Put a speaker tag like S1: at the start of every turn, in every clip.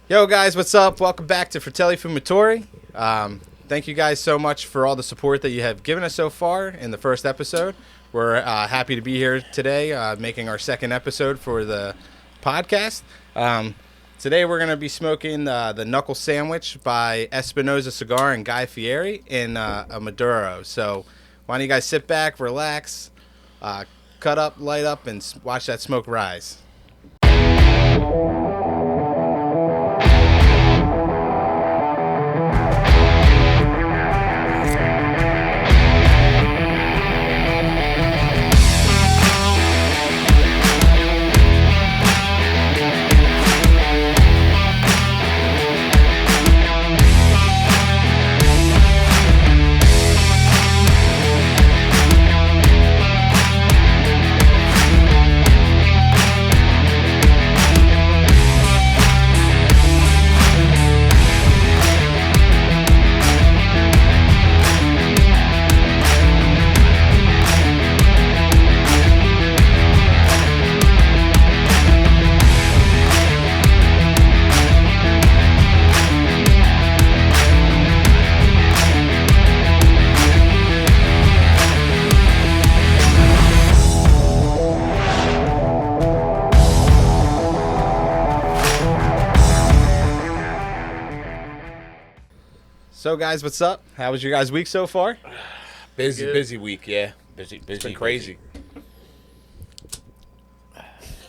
S1: Yo guys, what's up? Welcome back to Fratelli Fumatori. Thank you guys so much for all the support that you have given us so far in the first episode. We're happy to be here today, making our second episode for the podcast. Today we're going to be smoking the Knuckle Sandwich by Espinosa Cigar and Guy Fieri in a Maduro. So why don't you guys sit back, relax, cut up, light up, and watch that smoke rise. So guys, what's up? How was your guys' week so far?
S2: Busy week, yeah. Busy,
S1: been
S2: crazy.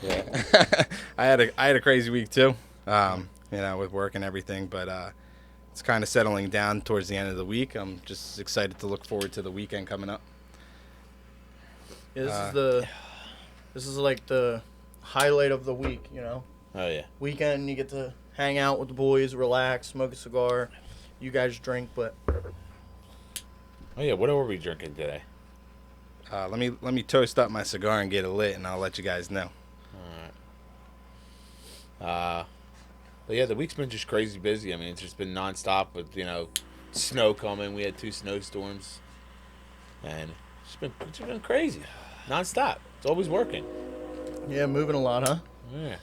S1: Yeah, I had a crazy week too. With work and everything, but it's kind of settling down towards the end of the week. I'm just excited to look forward to the weekend coming up.
S3: Yeah, this is like the highlight of the week, you know.
S2: Oh yeah.
S3: Weekend, you get to hang out with the boys, relax, smoke a cigar. You guys drink, but
S2: Oh yeah. What are we drinking today?
S1: Let me toast up my cigar and get it lit, and I'll let you guys know.
S2: All right. But yeah, the week's been just crazy busy. I mean, it's just been nonstop with snow coming. We had 2 snowstorms, and it's been crazy, nonstop. It's always working.
S3: yeah, moving a lot, huh?
S2: Yeah.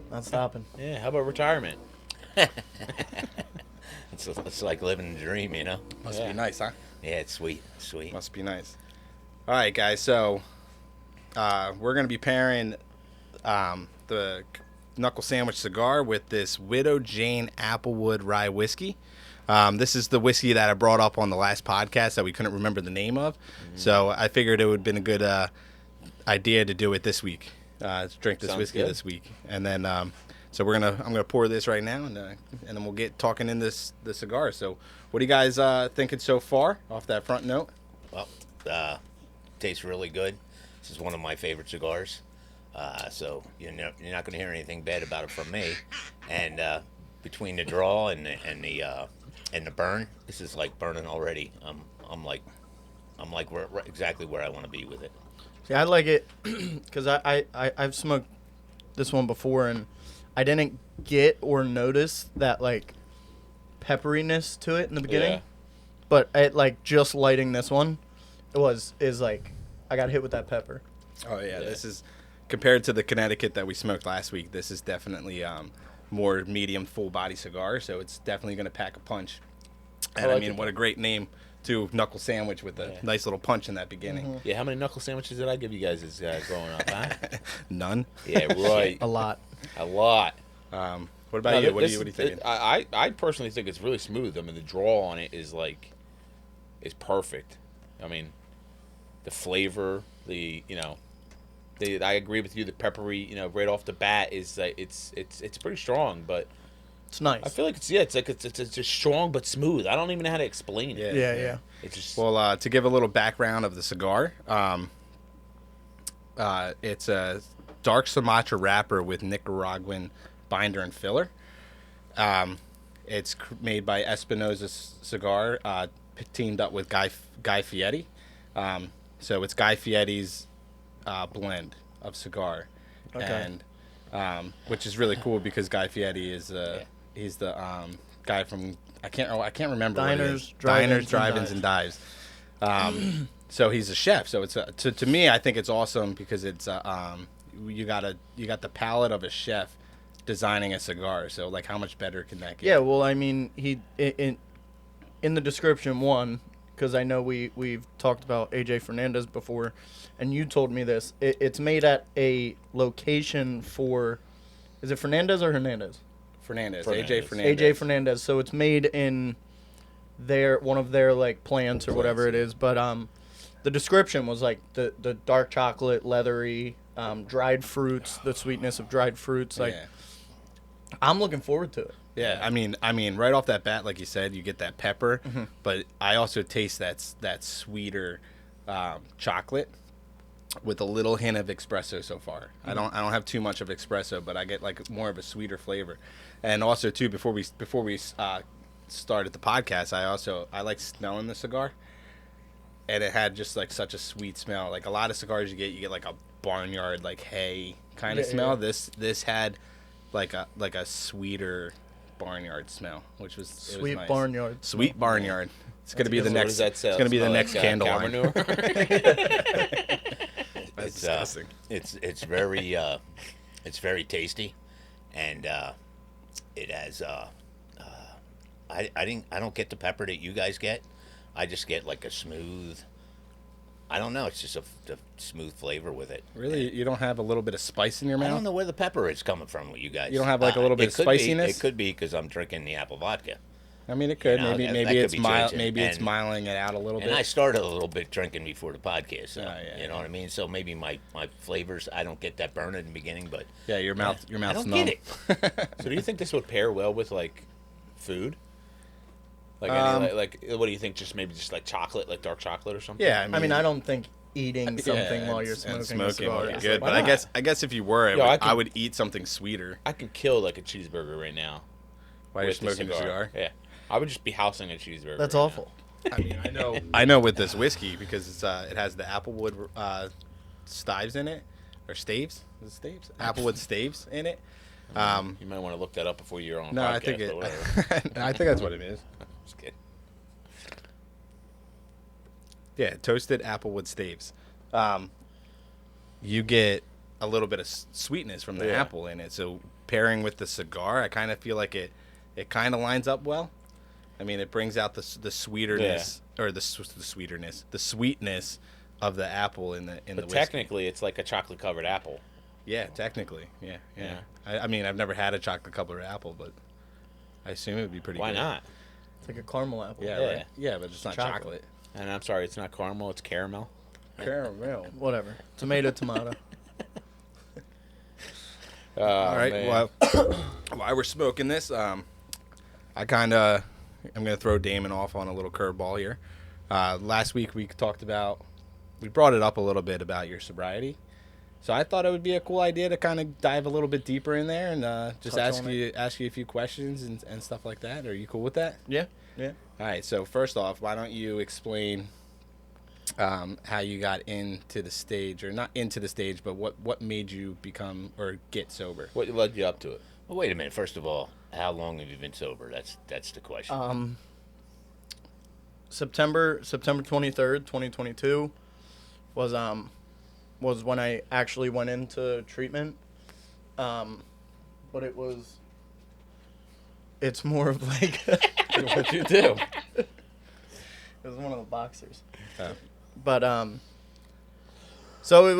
S3: Not stopping.
S2: Yeah. How about retirement?
S4: It's like living a dream, you know?
S1: Must be nice, huh?
S4: Yeah, it's sweet.
S1: Must be nice. All right, guys. So we're gonna be pairing the Knuckle Sandwich cigar with this Widow Jane Applewood Rye whiskey. This is the whiskey that I brought up on the last podcast that we couldn't remember the name of. Mm-hmm. So I figured it would have been a good idea to do it this week. Drink this whiskey this week, and then so I'm gonna pour this right now, and then we'll get talking in the cigar. So what are you guys thinking so far off that front note?
S4: Well, tastes really good. This is one of my favorite cigars. So you're not going to hear anything bad about it from me. And between the draw and the burn, this is like burning already. I'm like exactly where I want to be with it.
S3: See, I like it because I've smoked this one before, and I didn't get or notice that like pepperiness to it in the beginning.
S2: Yeah.
S3: But just lighting this one, is like I got hit with that pepper.
S1: Oh yeah, this is compared to the Connecticut that we smoked last week. This is definitely more medium, full body cigar, so it's definitely going to pack a punch. And I mean, what a great name to Knuckle Sandwich with a nice little punch in that beginning.
S3: Mm-hmm.
S2: Yeah. How many knuckle sandwiches did I give you guys as growing up? Huh?
S1: None.
S2: Yeah. Right.
S3: A lot.
S2: A lot.
S1: What about you? What are you thinking?
S2: I personally think it's really smooth. I mean, the draw on it is perfect. I mean, the flavor, I agree with you. The peppery, right off the bat is it's pretty strong, but
S3: It's nice.
S2: I feel like it's just strong but smooth. I don't even know how to explain it.
S3: Yeah.
S2: It's just
S1: To give a little background of the cigar, it's a dark Sumatra wrapper with Nicaraguan binder and filler. It's made by Espinosa Cigar, teamed up with Guy Fieri. So it's Guy Fieri's blend of cigar, and which is really cool because Guy Fieri is he's the guy from I can't remember
S3: Diners,
S1: Drive-ins, and Dives. So he's a chef. So it's to me, I think it's awesome because it's you got the palate of a chef designing a cigar. So like, how much better can that get?
S3: Yeah, well, I mean, in the description one, because I know we've talked about AJ Fernandez before, and you told me this. It's made at a location for, is it Fernandez or Hernandez?
S1: Fernandez.
S2: Fernandez.
S1: AJ Fernandez.
S3: AJ Fernandez. So it's made in one of their like plants or whatever it is. But the description was like the dark chocolate, leathery, dried fruits, the sweetness of dried fruits. Like,
S1: Yeah.
S3: I'm looking forward to it.
S1: Yeah, I mean, right off that bat, like you said, you get that pepper, but I also taste that sweeter chocolate with a little hint of espresso so far. I don't have too much of espresso, but I get like more of a sweeter flavor. And also too, before we started the podcast, I like smelling the cigar, and it had just like such a sweet smell. Like a lot of cigars you get like a barnyard like hay kind of smell.
S3: Yeah.
S1: This had like a sweeter barnyard smell, which was
S3: Sweet
S1: nice.
S3: barnyard.
S1: Sweet barnyard. It's gonna be the
S2: What
S1: next.
S2: does that sell?
S1: It's gonna be the
S2: Smell
S1: next
S2: like,
S1: candle
S2: cow
S1: line.
S2: manure?
S1: That's
S4: It's
S1: disgusting.
S4: it's very it's very tasty, and it has I don't get the pepper that you guys get. I just get like a smooth. I don't know. It's just a smooth flavor with it.
S1: Really, you don't have a little bit of spice in your
S4: I
S1: mouth?
S4: don't know where the pepper is coming from with you guys.
S1: You don't have, like, a little bit
S4: it
S1: of
S4: could be-
S1: spiciness?
S4: It could be because I'm drinking the apple vodka.
S1: I mean, it could.
S4: You know,
S1: maybe
S4: that
S1: maybe
S4: could
S1: it's
S4: be
S1: mild.
S4: changing.
S1: Maybe it's
S4: And-
S1: miling it out a little
S4: And
S1: bit.
S4: I started a little bit drinking before the podcast, so
S1: yeah,
S4: you know what I mean. So maybe my flavors, I don't get that burn in the beginning, but
S1: Yeah, your mouth's
S4: I don't
S1: numb.
S4: get it.
S2: So do you think this would pair well with like food? Like, like what do you think? Just maybe just like chocolate, like dark chocolate or something?
S1: Yeah,
S3: I mean, I don't think eating something while you're
S1: and
S3: smoking a cigar
S1: would be
S3: is
S1: good.
S3: like-
S1: But
S2: Why
S1: I guess if you were,
S2: Yo,
S1: I would eat something sweeter
S2: I can kill like a cheeseburger right now.
S1: while you're
S2: with the
S1: smoking a cigar.
S2: Yeah, I would just be housing a cheeseburger.
S3: That's
S2: right
S3: awful.
S1: I mean, I know with this whiskey because it has the applewood stives in it, or staves. Is it staves? Applewood staves in it.
S2: now. You might want to look that up before you're on. A
S1: No,
S2: podcast,
S1: I think
S2: but
S1: it.
S2: whatever.
S1: I think that's what it is.
S2: Just kidding.
S1: Yeah, toasted applewood staves. You get a little bit of sweetness from the
S2: Yeah.
S1: apple in it. So pairing with the cigar, I kind of feel like it kind of lines up well. I mean, it brings out the sweeterness or the sweetness of the apple in the
S2: But
S1: whiskey.
S2: technically, it's like a chocolate covered apple.
S1: Yeah, technically, yeah.
S2: Yeah.
S1: I mean, I've never had a chocolate covered apple, but I assume it would be pretty.
S2: Why
S1: good.
S2: not?
S3: It's like a caramel apple.
S1: Yeah,
S2: Yeah.
S1: right. Yeah, but it's not
S3: Chocolate.
S1: chocolate.
S2: And I'm sorry, it's not caramel; it's caramel.
S1: Caramel.
S3: Whatever. Tomato.
S1: All right.
S2: man.
S1: Well, while we're smoking this, I'm gonna throw Damon off on a little curveball here. Last week we brought it up a little bit about your sobriety, so I thought it would be a cool idea to kind of dive a little bit deeper in there and just
S3: Touch
S1: ask
S3: on
S1: you a few questions and stuff like that. Are you cool with that?
S3: Yeah. Yeah.
S1: All right. So first off, why don't you explain how you got into the stage, or not into the stage, but what made you become or get sober?
S2: What led you up to it?
S4: Well, wait a minute. First of all, how long have you been sober? That's the question.
S3: September 23rd, 2022 was when I actually went into treatment. But it's more of like
S1: What'd you do?
S3: it was one of the boxers.
S1: Oh.
S3: But so it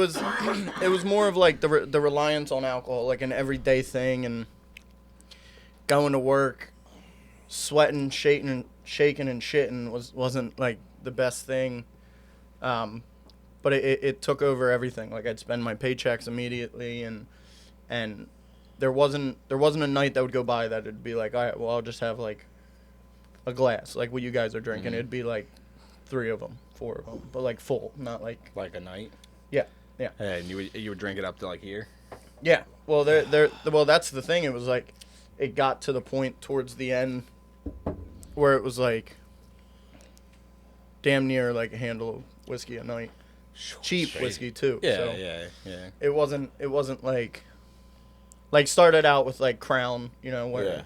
S3: was more of like the reliance on alcohol, like an everyday thing, and going to work, sweating, shaking and shitting wasn't like the best thing. But it took over everything. Like I'd spend my paychecks immediately, and there wasn't a night that would go by that it'd be like, all right, well, I'll just have like a glass, like what you guys are drinking. It'd be like 3 of them, 4 of them, but like full, not like
S1: Like a night?
S3: yeah.
S1: And you would drink it up to like here?
S3: Yeah. Well, well, that's the thing. It was like, it got to the point towards the end where it was like damn near like a handle of whiskey a night. Cheap
S2: Crazy.
S3: whiskey too.
S1: Yeah,
S3: so
S1: yeah.
S3: It wasn't like started out with like Crown, you know, where
S2: Yeah.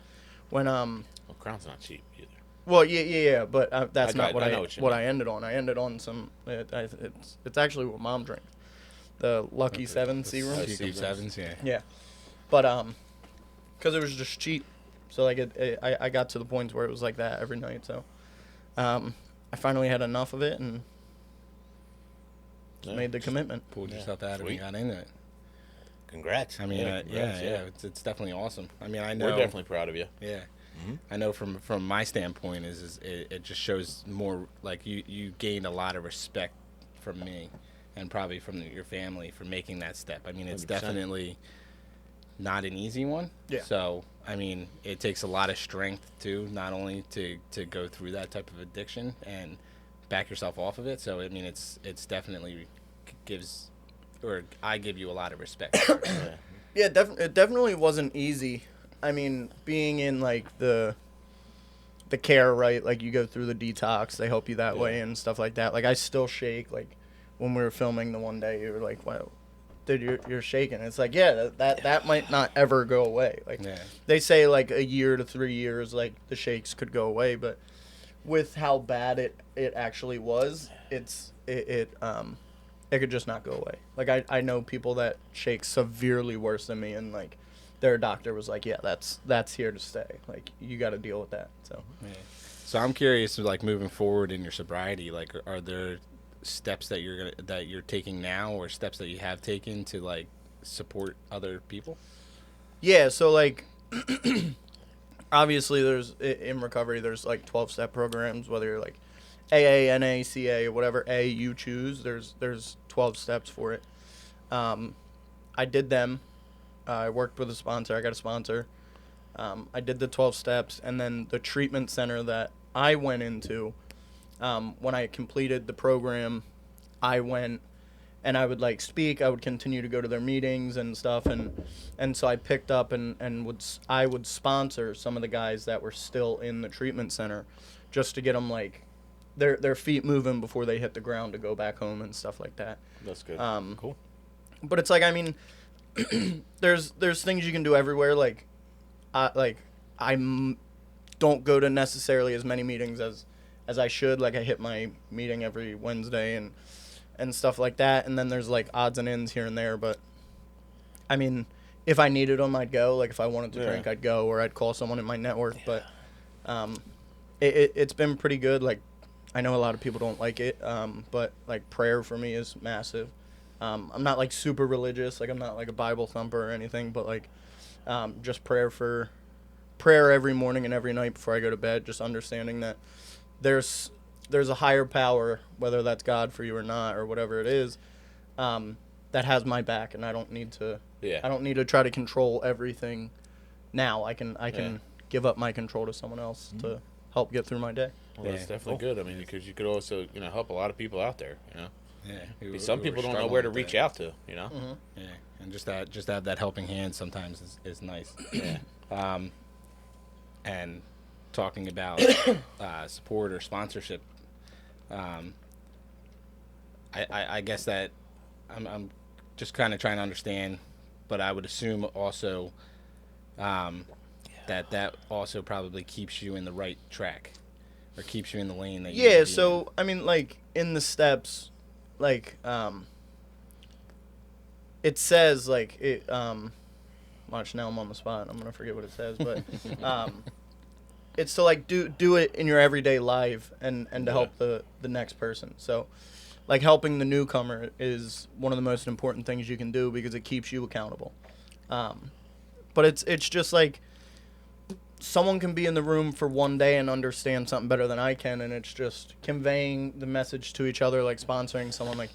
S3: when
S2: Well, Crown's not cheap either.
S3: well yeah, but that's not
S2: I
S3: what
S2: know what you
S3: what
S2: mean.
S3: I ended on. I ended on some. It's actually what Mom drinks, the Lucky 7 Seagram.
S1: C7s, yeah.
S3: Yeah, but because it was just cheap. So like I got to the point where it was like that every night. So I finally had enough of it and just made the commitment.
S1: Pulled yourself out of it and
S4: Sweet.
S1: got into it.
S4: Congrats.
S1: I mean,
S2: congrats,
S1: it's definitely awesome. I mean, I know.
S2: We're definitely proud of you.
S1: Yeah. I know from my standpoint is it just shows more like you gained a lot of respect from me and probably from your family for making that step. I mean, it's
S2: 100%.
S1: definitely not an easy one.
S3: Yeah.
S1: So, I mean, it takes a lot of strength too, not only to go through that type of addiction and back yourself off of it. So, I mean, it's definitely gives, or I give you a lot of respect.
S3: Yeah, it definitely wasn't easy. I mean, being in like the care, right? Like you go through the detox, they help you that way and stuff like that. Like I still shake. Like when we were filming the one day, you were like, "Wow, dude, you're shaking." It's like, yeah, that might not ever go away. Like they say, like a year to 3 years, like the shakes could go away, but with how bad it actually was, it could just not go away. Like I know people that shake severely worse than me, and like their doctor was like, yeah, that's here to stay. Like you got to deal with that. So
S1: So I'm curious, like moving forward in your sobriety, like are there steps that you're taking now, or steps that you have taken to like support other people?
S3: Yeah, so like obviously there's in recovery there's like 12-step programs, whether you're like AA, NA, CA, or whatever A you choose. There's 12 steps for it. I did them. I worked with a sponsor. I got a sponsor. I did the 12 steps, and then the treatment center that I went into, when I completed the program, I went and I would like speak. I would continue to go to their meetings and stuff, and so I picked up and I would sponsor some of the guys that were still in the treatment center, just to get them like their feet moving before they hit the ground to go back home and stuff like that.
S2: That's good. Cool.
S3: But it's like, I mean, there's things you can do everywhere. Like, I don't go to necessarily as many meetings as I should. Like, I hit my meeting every Wednesday and stuff like that. And then there's like odds and ends here and there. But I mean, if I needed them, I'd go. Like, if I wanted to drink, I'd go, or I'd call someone in my network. But it's been pretty good. Like, I know a lot of people don't like it, but like prayer for me is massive. I'm not like super religious, like I'm not like a Bible thumper or anything, but like just prayer every morning and every night before I go to bed, just understanding that there's a higher power, whether that's God for you or not, or whatever it is, that has my back, and I don't need to try to control everything now. I can give up my control to someone else to help get through my day.
S2: Well, that's definitely good. I mean, because you could also, help a lot of people out there,
S1: Yeah.
S2: Some people don't know where to reach out to,
S3: Mm-hmm.
S1: Yeah, and just have that helping hand sometimes is nice.
S2: Yeah.
S1: And talking about support or sponsorship, I guess that I'm just kind of trying to understand, but I would assume also that also probably keeps you in the right track, or keeps you in the lane that you need to be
S3: so I mean, like in the steps, like it says like it watch, now I'm on the spot, I'm gonna forget what it says, but it's to like do it in your everyday life and to help the next person. So like helping the newcomer is one of the most important things you can do, because it keeps you accountable. But it's just like someone can be in the room for one day and understand something better than I can, and it's just conveying the message to each other, like sponsoring someone, like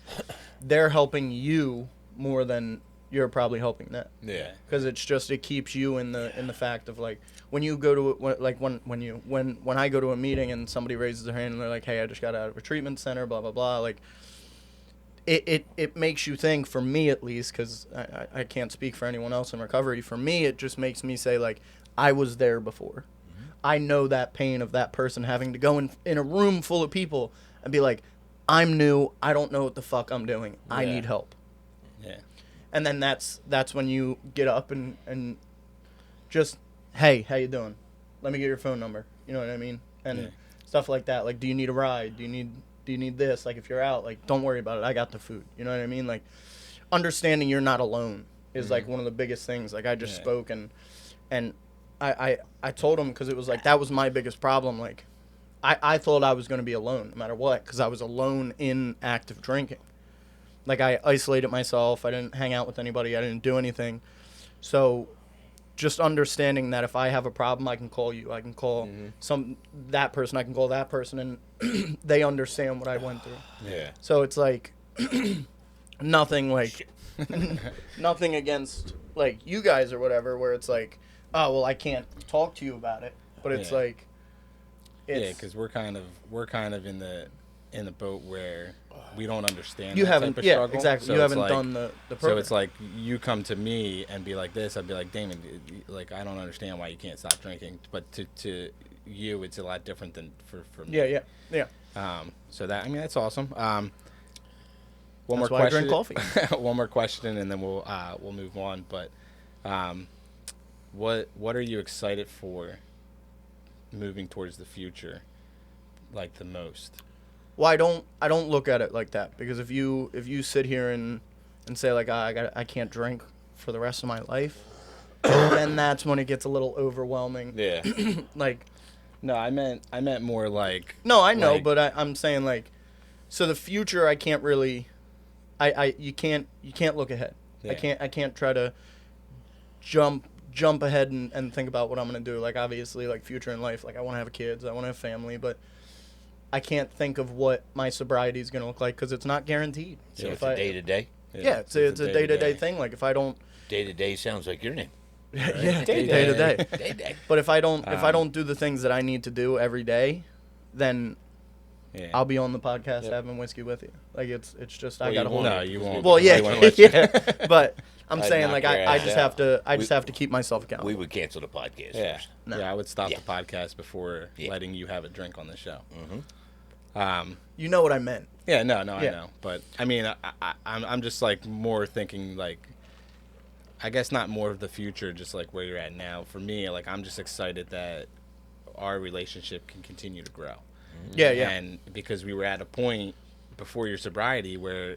S3: they're helping you more than you're probably helping them.
S2: Yeah.
S3: Because it's just, it keeps you in the fact of like when you go to when I go to a meeting and somebody raises their hand and they're like, hey, I just got out of a treatment center, blah blah blah, like it makes you think, for me at least, because I can't speak for anyone else in recovery. For me, it just makes me say, like, I was there before. Mm-hmm. I know that pain of that person having to go in a room full of people and be like, I'm new, I don't know what the fuck I'm doing, I need help.
S1: Yeah.
S3: And then that's when you get up and just, hey, how you doing? Let me get your phone number. You know what I mean? And stuff like that. Like, do you need a ride? Do you need this? Like, if you're out, like, don't worry about it, I got the food. You know what I mean? Like, understanding you're not alone is like one of the biggest things. Like, I just spoke, and And I told him, because it was like, that was my biggest problem. Like, I thought I was going to be alone no matter what, because I was alone in active drinking. Like, I isolated myself. I didn't hang out with anybody. I didn't do anything. So just understanding that if I have a problem, I can call you. I can call that person. I can call that person, and they understand what I went through.
S2: Yeah.
S3: So it's like nothing like nothing against like you guys or whatever, where it's like, oh well, I can't talk to you about it. But it's like,
S1: yeah, because we're kind of in the boat where we don't understand.
S3: You
S1: that
S3: haven't,
S1: type of
S3: yeah,
S1: struggle.
S3: exactly.
S1: So
S3: You
S1: it's
S3: haven't
S1: like,
S3: done the program.
S1: So it's like you come to me and be like this. I'd be like, Damon, like I don't understand why you can't stop drinking. But to you, it's a lot different than for me.
S3: Yeah.
S1: So that, I mean, that's awesome. One
S3: That's
S1: more
S3: why I
S1: question.
S3: drink coffee.
S1: One more question, and then we'll move on. But what are you excited for moving towards the future, like the most?
S3: Well, I don't look at it like that, because if you sit here and say like I can't drink for the rest of my life, then that's when it gets a little overwhelming.
S2: Yeah.
S3: Like,
S1: No, I meant more like.
S3: no, I know,
S1: like-
S3: but I'm saying like, so the future I can't really, you can't look ahead.
S1: Yeah.
S3: I can't try to jump ahead and think about what I'm gonna do. Like, obviously, like future in life, like I want to have kids, I want to have family, but I can't think of what my sobriety is gonna look like, because it's not guaranteed.
S4: So
S3: So
S4: it's
S3: if
S4: a day to day.
S3: yeah, it's a day-to-day thing. Like if I don't,
S4: Day to day sounds like your name.
S3: yeah,
S1: Day-to-day.
S3: day-to-day.
S4: Day to day.
S3: But if I don't do the things that I need to do every day, then
S1: Yeah.
S3: I'll be on the podcast having whiskey with you. Like it's just I
S2: Well,
S3: got to
S2: you
S3: hold.
S2: won't.
S1: No, you won't.
S3: Well,
S1: They
S3: yeah,
S1: won't let you.
S3: yeah. But I'm
S2: I'd
S3: saying
S2: knock
S3: like
S2: your
S3: I
S2: ass
S3: just
S2: out.
S3: have to keep myself accountable.
S4: We would cancel the podcast
S2: Yeah.
S4: first.
S3: No.
S1: Yeah, I would stop
S4: Yeah.
S1: the podcast before
S4: Yeah.
S1: letting you have a drink on the show.
S3: You know what I meant.
S1: Yeah, no,
S3: Yeah.
S1: I know, but I mean, I'm just like more thinking like, I guess not more of the future, just like where you're at now. For me, like I'm just excited that our relationship can continue to grow.
S3: Yeah, yeah.
S1: And because we were at a point before your sobriety where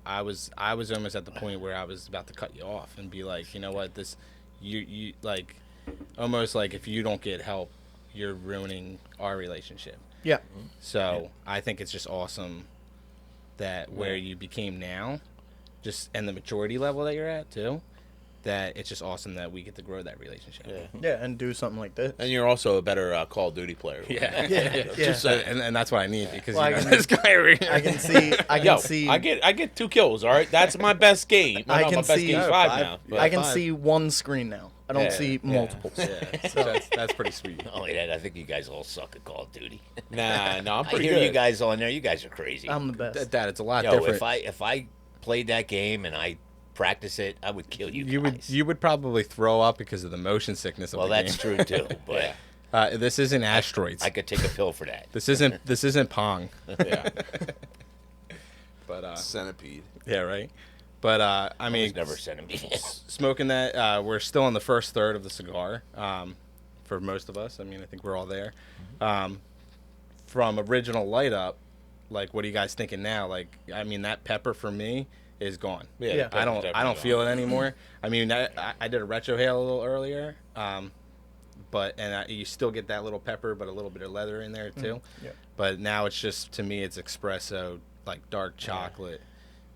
S1: I was almost at the point where I was about to cut you off and be like, you know what, this you like almost like if you don't get help, you're ruining our relationship.
S3: Yeah.
S1: So I think it's just awesome that where you became now, just and the maturity level that you're at too, that it's just awesome that we get to grow that relationship.
S2: Yeah.
S3: Yeah, and do something like this.
S2: And you're also a better Call of Duty player.
S1: Yeah.
S3: Yeah.
S1: Just and that's what I need because
S3: Well,
S1: you
S3: I
S1: know
S3: can-
S1: this guy right here.
S3: I can see. I can
S2: Yo,
S3: see.
S2: I get 2 kills. All right, that's my best game.
S3: I
S2: My
S3: can
S2: best
S3: see-
S2: game's
S3: No,
S2: 5
S1: five.
S2: now. but-
S3: I can
S1: Five.
S3: see one screen now. I don't
S2: Yeah,
S3: see
S2: yeah.
S3: multiples.
S1: Yeah, so that's pretty sweet.
S4: Not only that, I think you guys all suck at Call of Duty.
S2: Nah, no, I'm
S4: I
S2: pretty
S4: hear
S2: good.
S4: you guys on there. You guys are crazy.
S3: I'm the best.
S1: Dad, it's a lot
S4: Yo,
S1: different.
S4: if I played that game and I practice it, I would kill you guys.
S1: you would probably throw up because of the motion sickness of
S4: Well,
S1: the
S4: that's
S1: game.
S4: true too. But
S2: Yeah.
S1: This isn't asteroids.
S4: I could take a pill for that.
S1: This isn't Pong.
S2: Yeah.
S1: But
S2: Centipede.
S1: yeah, right. But I
S4: I
S1: mean,
S4: was never sentimental.
S1: smoking that, we're still in the first third of the cigar. For most of us, I mean, I think we're all there. From original light up, like, what are you guys thinking now? Like, I mean, that pepper for me is gone.
S2: Yeah.
S3: Yeah.
S2: the
S1: I
S2: pepper's
S1: don't
S2: definitely
S1: feel it
S2: gone.
S1: anymore. I mean, I did a retrohale a little earlier, but you still get that little pepper, but a little bit of leather in there too.
S3: Yeah.
S1: But now it's just, to me, it's espresso, like dark chocolate,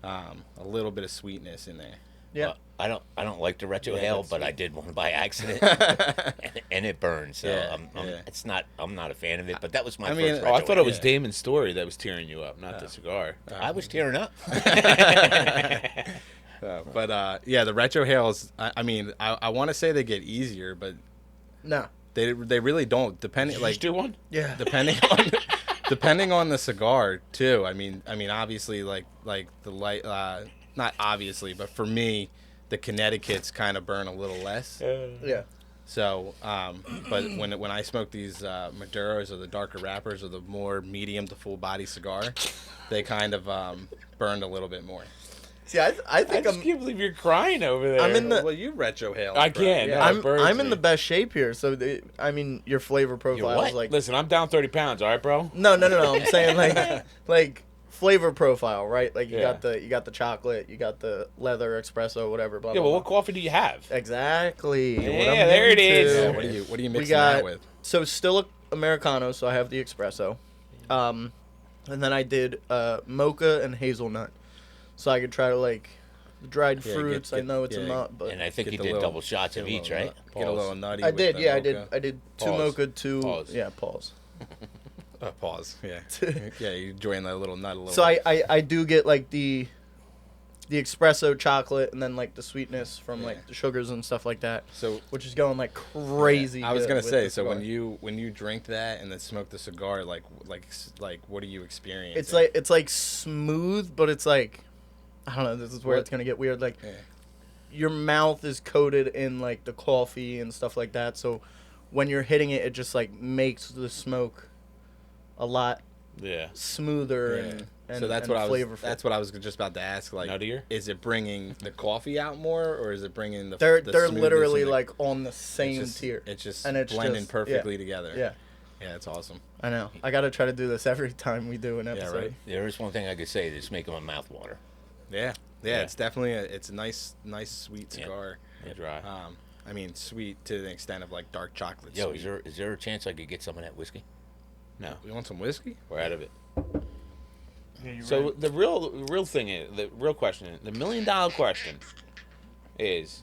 S1: a little bit of sweetness in there.
S3: Yeah.
S4: Well, I don't like the retro hail,
S1: that's
S4: but I
S1: sweet.
S4: did one by accident, and it burns. So
S1: Yeah,
S4: yeah. I'm not a fan of it. But that was my
S1: I mean,
S4: first.
S2: Oh, I
S4: retro
S2: thought it was
S1: Yeah.
S2: Damon's story that was tearing you up, not the cigar.
S4: I was tearing up.
S1: Yeah, the retrohales. I mean, I want to say they get easier, but
S3: No.
S1: they really don't. Depending,
S2: Did you
S1: like,
S2: just do one?
S3: Yeah.
S1: depending on the cigar too. I mean, obviously, like the light. Not obviously, but for me, the Connecticut's kind of burn a little less.
S3: Yeah.
S1: So, but when I smoke these Maduros or the darker wrappers or the more medium to full body cigar, they kind of burned a little bit more.
S3: See, I
S2: I
S3: think
S2: just can't believe you're crying over there.
S3: I'm in the-
S1: Well, you retrohale.
S2: I can't.
S1: Yeah.
S2: No. it burns
S3: I'm in
S2: me.
S3: the best shape here. So I mean, your flavor profile
S4: what?
S3: is like
S2: Listen, I'm down 30 pounds. All right, bro.
S3: no. I'm saying like flavor profile, right? Like you
S2: Yeah.
S3: got the chocolate, you got the leather espresso, whatever. Blah,
S2: Yeah,
S3: blah,
S2: but
S3: blah.
S2: what coffee do you have?
S3: Exactly.
S2: Yeah,
S3: what I'm
S2: there it
S3: getting
S2: is.
S3: to.
S1: Yeah, what are you
S3: We
S1: mixing
S3: got
S1: that with?
S3: so still a Americano, so I have the espresso, and then I did mocha and hazelnut, so I could try to like the dried
S1: Yeah,
S3: fruits. I know it's a nut, but
S4: And I think
S1: Get
S4: you
S1: the
S4: did
S1: little-
S4: double shots
S1: get
S4: of
S1: a
S4: each,
S1: little
S4: right?
S1: Get a little nutty.
S3: I
S1: with
S3: did.
S1: the
S3: Yeah,
S1: mocha.
S3: I did two
S2: Pause.
S3: mocha, two.
S2: Pause.
S3: Yeah, pause.
S1: Pause. Yeah. Yeah, you join that little nut a little.
S3: So I do get like the espresso chocolate and then like the sweetness from like the sugars and stuff like that,
S1: So
S3: which is going like crazy.
S1: I was
S3: good
S1: gonna
S3: with
S1: say,
S3: the
S1: so
S3: cigar.
S1: when you drink that and then smoke the cigar, like what do you experience?
S3: it's like smooth, but it's like I don't know. This is where
S1: What-
S3: it's gonna get weird. Like
S1: Yeah.
S3: your mouth is coated in like the coffee and stuff like that. So when you're hitting it, it just like makes the smoke a lot
S2: Yeah.
S3: smoother
S1: Yeah.
S3: and
S1: So that's
S3: and
S1: what I was.
S3: flavorful.
S1: That's what I was just about to ask. Like,
S2: Nuttier?
S1: is it bringing the coffee out more, or is it bringing the?
S3: they're
S1: the
S3: they're
S1: smoothness
S3: literally
S1: and the-
S3: like on the
S1: it's
S3: same
S1: just-
S3: tier.
S1: It's just
S3: And it's
S1: blending
S3: just-
S1: perfectly together.
S3: Yeah,
S1: Yeah, it's awesome.
S3: I know. I gotta try to do this every time we do an
S1: Yeah,
S3: episode.
S1: right.
S4: There is one thing I could say that's making my mouth water.
S1: Yeah.
S2: Yeah.
S1: It's definitely it's a nice sweet
S4: Yeah.
S1: cigar.
S2: Yeah, dry.
S1: I mean, sweet to the extent of like dark chocolate.
S4: Yo,
S1: sweet.
S4: is there a chance I could get some of that whiskey?
S2: No,
S1: You want some whiskey?
S2: we're out of it.
S3: Yeah, you're
S2: So
S3: right.
S2: the real thing is the real question, the $1 million question, is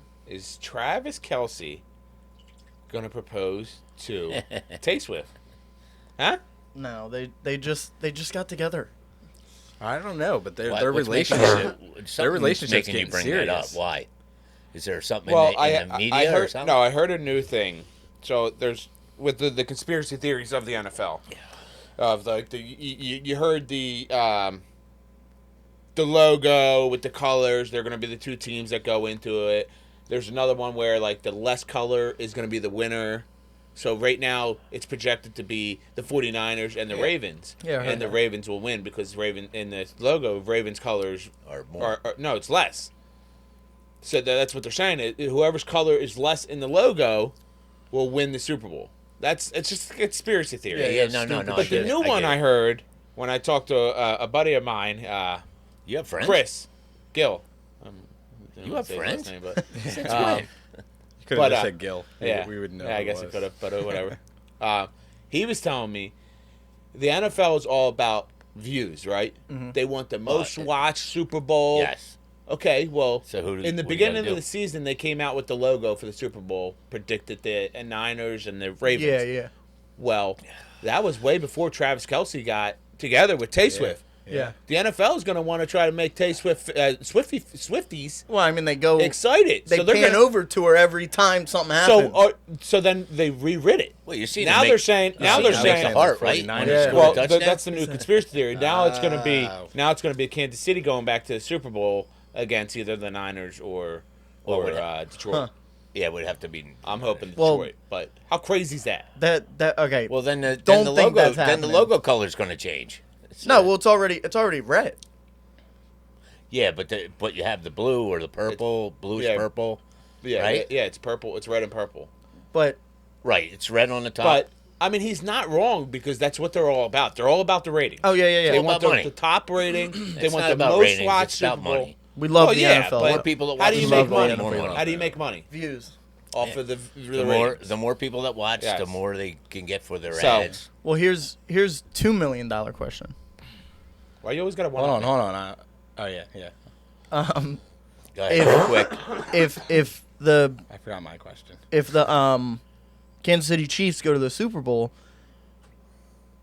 S2: Travis Kelce gonna propose to TSwift? Huh?
S3: No, they just got together.
S1: I don't know, but their
S4: Why-
S1: their
S4: what's making
S1: relationship.
S4: you-
S1: Their
S4: something's
S1: relationship's
S4: making you
S1: getting
S4: bring
S1: serious.
S4: that up. Why? Is there something
S2: Well,
S4: in the media
S2: I
S4: or
S2: heard
S4: something?
S2: no, I heard a new thing. So there's with the conspiracy theories of the NFL. Of like you heard the logo with the colors. They're going to be the two teams that go into it. There's another one where like the less color is going to be the winner. So right now it's projected to be the 49ers and the Ravens.
S3: Yeah, I heard
S2: and the
S3: that.
S2: Ravens will win because Raven in the logo Ravens colors
S4: Or more.
S2: are no, it's less. So that's what they're saying. Whoever's color is less in the logo will win the Super Bowl. It's just a conspiracy theory.
S3: Yeah,
S4: yeah,
S3: yeah,
S4: no.
S3: stupid
S4: I
S2: But
S4: get
S2: the
S4: it,
S2: new
S4: I
S2: one
S4: get
S2: I
S4: it.
S2: heard when I talked to a buddy of mine,
S4: You have friends?
S2: Chris Gill. I
S4: You
S2: don't
S4: have
S2: say his
S4: friends?
S2: last name, but,
S4: Since
S2: um,
S4: when?
S1: You could have
S2: But,
S1: just said Gil.
S2: yeah,
S1: We would know.
S2: Yeah, I
S1: who it
S2: guess it
S1: was.
S2: could have, but whatever. He was telling me the NFL is all about views, right? They want the most watched Super Bowl.
S4: Yes.
S2: Okay, well,
S4: So who do-
S2: in the
S4: what do you
S2: beginning
S4: gotta
S2: of
S4: do?
S2: the season, they came out with the logo for the Super Bowl, predicted the Niners and the Ravens.
S3: Yeah, yeah,
S2: Well, that was way before Travis Kelce got together with TSwift.
S3: yeah.
S2: The NFL is going to want to try to make TSwift Swifties
S3: Well, I mean, they go
S2: excited.
S3: They
S2: so they're
S3: pan
S2: gonna,
S3: over to her every time something happens.
S2: so then they rewrit it.
S4: Well, you see
S2: Now they're saying
S1: now
S4: saying
S1: they're
S4: the heart,
S1: the
S4: right?
S1: 49ers.
S4: When
S1: Yeah.
S4: they score
S2: Well,
S4: a touchdown?
S2: that's the new conspiracy theory. Now it's going to be
S1: Oh.
S2: Kansas City going back to the Super Bowl against either the Niners or
S4: would
S2: Detroit.
S3: Huh.
S4: Yeah, it would have to be.
S2: I'm hoping
S3: Well-
S2: Detroit, but how crazy is that?
S3: that okay.
S4: Well, then the
S3: Don't
S4: then the
S3: think
S4: logo
S3: that's
S4: then the
S3: happening.
S4: logo color's going to change.
S3: No, well, it's already red.
S4: Yeah, but you have the blue or the purple, bluish
S2: yeah.
S4: purple.
S2: Yeah,
S4: Right?
S2: yeah, it's purple. It's red and purple.
S3: But
S4: Right, it's red on the top.
S2: But I mean, he's not wrong because that's what they're all about. They're all about the ratings.
S3: oh yeah, yeah,
S2: They
S3: yeah.
S4: all
S2: want
S4: about money.
S2: the top rating. They
S4: It's
S2: want
S4: not
S2: the
S4: about
S2: most
S4: ratings,
S2: watched
S4: it's about
S2: Super Bowl.
S4: money.
S3: We love
S2: Oh,
S3: the
S2: yeah,
S3: NFL.
S2: but
S4: More people that
S2: How
S4: watch
S2: do you
S4: the
S2: make
S4: Super Bowl,
S2: money?
S4: the more money.
S2: How do you make money
S3: Views.
S2: off of the
S4: The more
S2: ratings?
S4: the more people that watch,
S2: Yes.
S4: the more they can get for their
S2: So-
S4: ads.
S3: Well, here's $2 million question.
S2: Why you always got to one?
S1: Hold on. Oh yeah.
S4: Go ahead, quick.
S3: If the
S1: I forgot my question.
S3: Kansas City Chiefs go to the Super Bowl,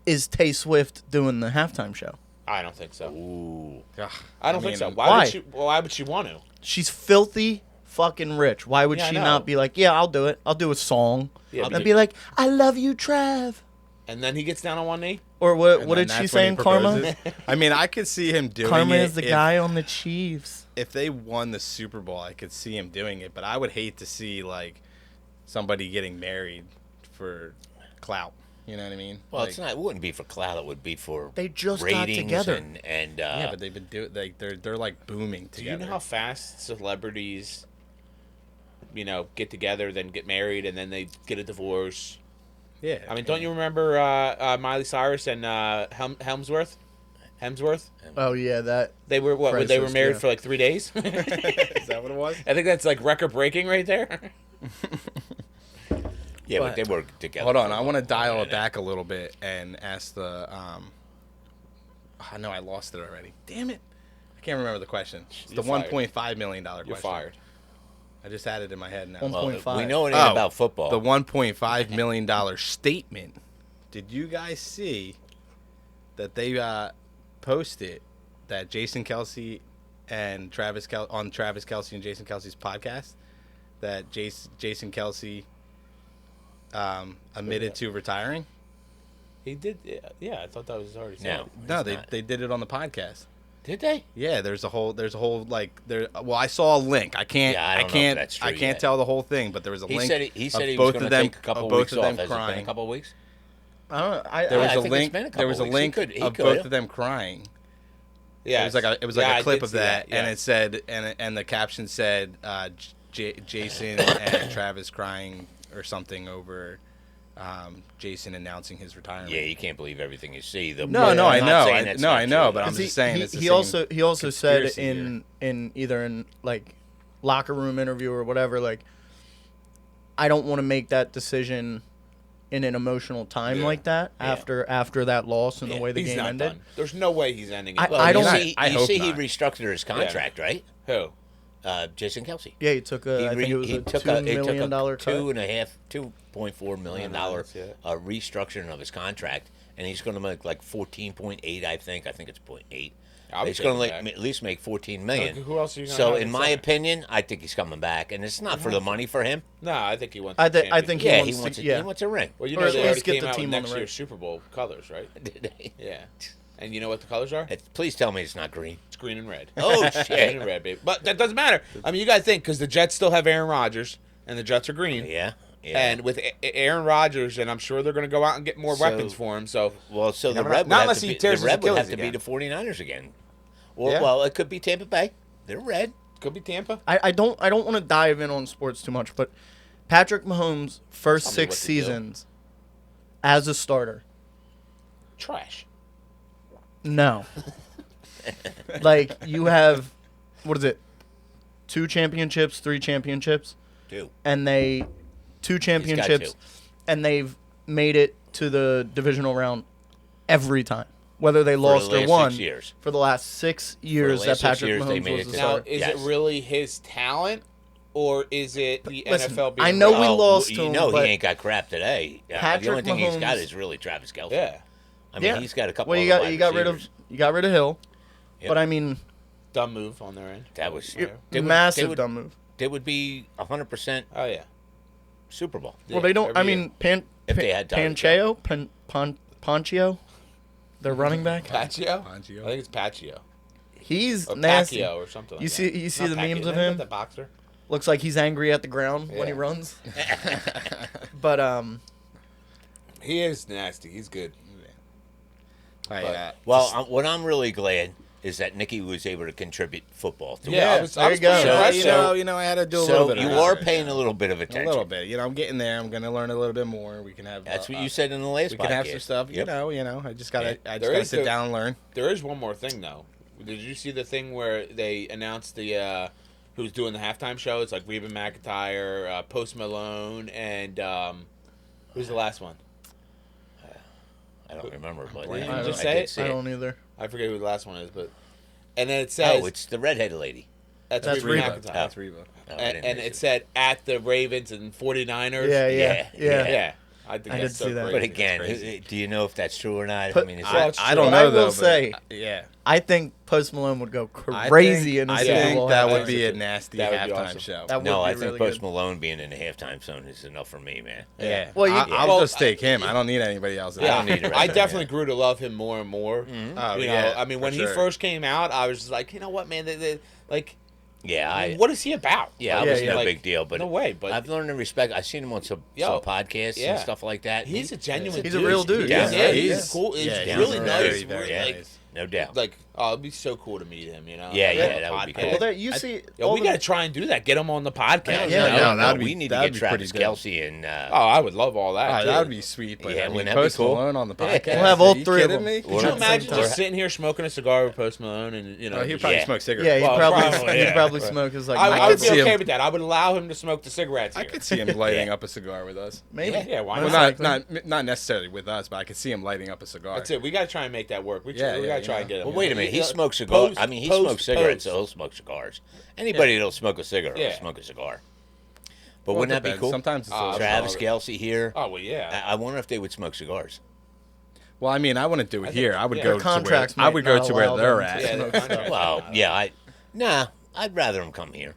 S3: is TSwift doing the halftime show?
S2: I don't think so.
S4: Ooh.
S1: Ugh,
S2: I don't think so.
S1: mean,
S3: Why?
S2: Why would she want to?
S3: She's filthy fucking rich. Why would
S2: Yeah, I
S3: she
S2: know.
S3: not be like, yeah, I'll do it. I'll do a song.
S2: Yeah,
S3: and
S2: but-
S3: be like, I love you, Trav.
S2: And then he gets down on one knee.
S3: Or what?
S1: And
S3: What
S1: then
S3: did she
S1: that's
S3: say
S1: when
S3: in
S1: he
S3: Karma?
S1: proposes. I mean, I could see him doing
S3: Karma
S1: it.
S3: is the
S1: if-
S3: guy on the Chiefs.
S1: If they won the Super Bowl, I could see him doing it. But I would hate to see like somebody getting married for clout. You know what I mean?
S4: Well,
S1: Like,
S4: it's not. It wouldn't be for clout. It would be for
S3: They just got
S4: ratings
S3: together.
S4: and
S1: Yeah, but they've been doing like they're like booming
S2: Do
S1: together.
S2: you know how fast celebrities, get together, then get married, and then they get a divorce?
S1: Yeah.
S2: I mean, don't you remember Miley Cyrus and Helmsworth? Hemsworth.
S3: Oh yeah, that.
S2: They were what? They were
S3: Crisis,
S2: married
S3: yeah.
S2: for like 3 days.
S1: Is that what it was?
S2: I think that's like record breaking right there.
S4: Yeah, but
S3: But-
S4: they work together.
S1: Hold on,
S4: for
S1: I
S4: a
S1: want to
S4: long
S1: dial
S4: time,
S1: it back a little bit and ask the. I know I lost it already. Damn it! I can't remember the question. It's the
S2: You're fired.
S1: $1.5 million question.
S2: You're fired.
S1: I just had it in my head now.
S4: Well,
S3: 1.5.
S4: we know it ain't about football.
S1: The $1.5 million statement. Did you guys see that they posted that Jason Kelsey and Travis Kelsey and Jason Kelsey's podcast that Jason Kelsey admitted to retiring?
S2: He did. Yeah, I thought that was already said.
S4: No.
S1: No,
S4: It's not.
S1: they did it on the podcast.
S4: Did they?
S1: Yeah, there's a whole like there. Well, I saw a link. I can't.
S4: Yeah, I don't know if
S1: can't.
S4: that's true
S1: I can't
S4: yet.
S1: tell the whole thing, but there was a
S4: He
S1: link.
S4: said he
S1: of
S4: said he
S1: both
S4: was going
S1: of
S4: to
S1: them,
S4: take a couple
S1: of
S4: weeks
S1: both of
S4: off.
S1: them
S4: Has it been
S1: crying.
S4: a couple weeks?
S3: I don't know.
S1: There was
S4: I
S1: a
S4: think it's
S1: link.
S4: been a couple
S1: There was a
S4: weeks. He
S1: link
S4: could- he
S1: of
S4: could.
S1: both of them crying.
S2: Yeah,
S1: It was like
S2: I
S1: a clip
S2: did
S1: of
S2: see
S1: that, and
S2: yeah.
S1: it said, and the caption said, Jason and Travis crying or something over Jason announcing his retirement.
S4: Yeah, you can't believe everything you see.
S1: No,
S4: I'm
S1: I
S4: not
S1: know.
S4: saying that's
S1: No,
S4: not
S1: I know,
S4: true.
S1: but I'm
S3: 'Cause
S1: just saying it's the
S3: he
S1: same
S3: also said
S1: conspiracy
S3: in either in like locker room interview or whatever, like, I don't want to make that decision in an emotional time
S2: Yeah.
S3: like that
S4: Yeah.
S3: after that loss and
S4: Yeah.
S3: the way the
S2: He's
S3: game
S2: not
S3: ended.
S2: done. There's no way he's ending it.
S3: I don't-
S1: I
S4: You
S1: hope
S4: see, he
S1: not.
S4: restructured his contract, right?
S2: Who?
S4: Jason Kelsey.
S3: Yeah, he took I think it was a $2 million cut.
S4: $2.4 million restructuring of his contract, and he's going to make like 14.8. I think it's 0.8.
S2: I'll be
S4: He's going
S2: taking
S4: to
S2: that.
S4: at least make 14 million.
S2: Who else are you gonna
S4: So,
S2: have
S4: in
S2: at
S4: my
S2: center?
S4: opinion, I think he's coming back, and it's not for the money for him.
S2: No, I think he wants.
S3: I
S2: the
S3: think
S2: championship.
S3: he
S4: Yeah,
S3: wants
S4: he wants
S3: to-
S4: a,
S3: yeah.
S4: he wants a ring.
S2: Well, you
S3: Or
S2: know
S3: at
S2: they
S3: least
S2: already
S3: get
S2: came
S3: the
S2: out with
S3: team on
S2: next
S3: the
S2: year's Super Bowl colors, right? Yeah. And you know what the colors are?
S4: Please tell me it's not green.
S2: It's green and red.
S4: Oh
S2: Green
S4: shit!
S2: and red, baby. But that doesn't matter. I mean, you got to think because the Jets still have Aaron Rodgers, and the Jets are green.
S4: Yeah, yeah.
S2: And with Aaron Rodgers, and I'm sure they're going to go out and get more
S4: So-
S2: weapons for him. So
S4: Well, so the
S2: never
S4: red
S2: know. Not
S4: would have
S2: unless
S4: to
S2: he
S4: be,
S2: tears
S4: the
S2: his
S4: red would have
S2: Achilles
S4: to be
S2: again.
S4: the 49ers again. Or
S2: Yeah.
S4: well, it could be Tampa Bay. They're red.
S2: could be Tampa.
S3: I don't want to dive in on sports too much, but Patrick Mahomes' first
S2: Tell me
S3: 6
S2: what to do.
S3: seasons as a starter.
S2: Trash.
S3: No. Like, you have, what is it, 2 championships, 3 championships,
S4: Two.
S3: and they, 2 championships,
S4: two.
S3: and they've made it to the divisional round every time, whether they lost
S4: the
S3: or
S4: last
S3: won.
S4: 6 years.
S3: For the last 6 years
S4: last
S3: that
S4: 6
S3: Patrick
S4: years, they
S3: Mahomes
S4: made
S3: was
S4: it
S3: the
S4: to-
S2: Now,
S3: starter.
S2: is
S4: Yes.
S2: it really his talent, or is it the
S3: Listen,
S2: NFL being
S3: I know
S2: real?
S3: we lost
S4: you
S3: to him,
S4: know he
S3: but
S4: ain't got crap today. The
S3: Patrick
S4: only thing he's got
S3: Mahomes-
S4: is really Travis Kelsey.
S2: Yeah.
S4: I mean,
S3: Yeah.
S4: he's got a couple.
S3: Well,
S4: of
S3: you got rid of Hill,
S4: Yep.
S3: but I mean,
S2: Dumb move on their end.
S4: That was
S2: Yeah.
S3: massive dumb move.
S4: They would be 100%
S2: Oh yeah.
S4: Super Bowl.
S3: Well, they don't.
S2: every
S3: I
S2: year.
S3: mean,
S4: If they had Tyreek
S3: Pancheo, Ponchio, their running back.
S2: Pacquiao?
S1: Pacquiao.
S2: I think it's Pacquiao.
S3: He's
S2: Or
S3: nasty.
S2: Pacquiao or something like
S3: You
S2: that.
S3: see
S2: Not
S3: the
S2: Pacquiao,
S3: memes of
S2: isn't that
S3: him?
S2: The boxer?
S3: Looks like he's angry at the ground when he
S2: Yeah.
S3: runs. But
S2: He is nasty. He's good.
S4: Well, what I'm really glad is that Nicky was able to contribute football to
S2: Yeah,
S4: it.
S2: I was
S3: there you go.
S2: pretty
S4: So,
S2: impressed.
S1: you know, I had to do a
S4: So
S1: little bit.
S4: you
S1: of
S4: are
S1: research,
S4: paying
S1: yeah.
S4: a little bit of
S1: A
S4: attention.
S1: little bit. You know, I'm getting there. I'm going to learn a little bit more. We can have.
S4: That's what you said in the last
S1: We
S4: podcast.
S1: can have some stuff.
S4: Yep.
S1: You know. I just gotta.
S4: Yeah.
S1: I just
S2: There
S1: gotta
S2: is
S1: sit down and learn.
S2: There is one more thing though. Did you see the thing where they announced the who's doing the halftime show? It's like Reba McEntire, Post Malone, and who's the last one?
S4: I don't remember, but
S2: Did you
S4: I
S2: just
S4: I
S2: say
S4: did
S2: it?
S4: see
S3: I don't either.
S2: I forget who the last one is, but and then it says
S4: Oh, it's the redheaded lady.
S3: that's
S2: Reba
S3: Reba.
S2: McEntire.
S1: That's Reba.
S4: Oh, I
S2: And,
S4: didn't
S2: and
S4: miss
S2: it said at the Ravens and 49ers.
S3: Yeah.
S4: Yeah.
S2: Yeah. I think
S3: I
S2: that's
S3: did
S2: so
S3: see that.
S2: crazy.
S4: But again,
S1: It's crazy.
S4: do you know if that's true or not?
S3: But-
S4: I mean, it's
S2: Well,
S4: not,
S2: it's
S1: I don't
S3: What
S1: know
S3: I will
S1: though.
S3: say-
S1: yeah.
S3: I think Post Malone would go
S1: I
S3: crazy
S1: think,
S3: in a
S1: I
S3: Super
S1: think
S3: Bowl
S1: that
S3: halftime.
S1: would be a nasty
S2: That would be
S1: halftime
S2: awesome.
S1: show.
S3: That would
S4: no,
S3: be
S4: I think
S3: really
S4: Post
S3: good.
S4: Malone being in the halftime zone is enough for me, man.
S1: Yeah.
S3: Well,
S1: I'll
S2: well,
S1: just take him. I don't need anybody else.
S2: Yeah,
S4: don't need the rest
S2: I
S4: of it,
S2: definitely grew to love him more and more.
S1: Oh,
S2: You
S1: yeah,
S2: know, I mean,
S1: for
S2: when he
S1: sure.
S2: first came out, I was just like, you know what, man? Like,
S4: Yeah,
S2: what is he about?
S4: Yeah,
S2: Like,
S4: I was
S3: yeah.
S4: no
S2: like,
S4: big deal, but
S2: no way. But
S4: I've learned to respect. I've seen him on some
S2: Yo,
S4: podcasts
S2: yeah.
S4: and stuff like that.
S2: he's a genuine.
S3: He's a real dude.
S2: Yeah,
S4: Yeah,
S2: he's
S4: he's-
S2: cool. He's
S1: yeah, he's
S2: really
S1: very,
S2: nice.
S1: very
S2: like,
S1: nice.
S4: no doubt.
S2: like Oh, it'd be so cool to meet him, you know?
S4: Yeah,
S2: Have
S4: yeah,
S2: him
S4: that
S2: on
S4: would be
S2: podcast.
S4: cool.
S3: Well, there you see.
S2: Yo,
S3: all
S2: we
S3: the-
S2: got to try and do that. Get him on the podcast.
S3: Yeah,
S2: you know?
S1: no, that'd
S4: we
S1: be-
S4: need to
S1: that'd
S4: get
S1: be
S4: Travis
S1: pretty good.
S4: Kelsey and
S2: Oh, I would love all that. too.
S1: That would be sweet. But
S4: Yeah,
S1: I mean,
S4: wouldn't that be
S1: Post
S4: cool?
S1: Malone on the
S4: Yeah.
S1: podcast.
S3: We'll have all
S1: Are you
S3: three of
S1: kidding
S3: them.
S1: me?
S2: Could you
S3: We're-
S2: imagine
S3: We're-
S2: just sitting here smoking a cigar with Post Malone and
S1: Oh, he'd probably
S2: yeah.
S1: smoke cigarettes.
S3: Yeah, he'd
S2: Well,
S3: probably,
S2: probably,
S3: he'd
S2: yeah.
S3: probably smoke his like.
S2: I would be
S1: see
S2: okay
S1: him-
S2: with that. I would allow him to smoke the cigarettes
S1: I
S2: here.
S1: could see him lighting
S2: Yeah.
S1: up a cigar with us.
S3: maybe.
S2: Yeah, why
S1: Well,
S2: not?
S1: not necessarily with us, but I could see him lighting up a cigar.
S2: That's it. We got to try and make that work. We
S1: Yeah,
S2: got
S1: yeah,
S2: to try
S1: yeah.
S2: and get him.
S4: Well, wait a minute. He
S2: Yeah.
S4: smokes cigars.
S2: Post-
S4: I mean, he
S2: Post-
S4: smokes cigarettes,
S2: Post.
S4: so he'll smoke cigars. Anybody that'll smoke a cigarette
S2: Yeah.
S4: will smoke a cigar. But
S1: Well, it
S4: wouldn't that be
S1: depends.
S4: cool?
S1: Sometimes it's a little
S4: Travis
S1: stronger.
S4: Kelsey here.
S2: Oh well, yeah.
S4: I wonder if they would smoke cigars.
S1: Well, I mean, I wouldn't do it
S2: I think-
S1: here. I would
S2: yeah.
S1: go
S3: Their
S1: to where
S3: contracts
S1: I would
S3: might
S1: go
S3: not
S1: to where
S3: allow
S1: they're
S3: them
S1: at.
S3: to
S2: Yeah,
S3: smoke
S2: the
S3: stuff.
S2: contract.
S4: Well, yeah, I'd rather them come here.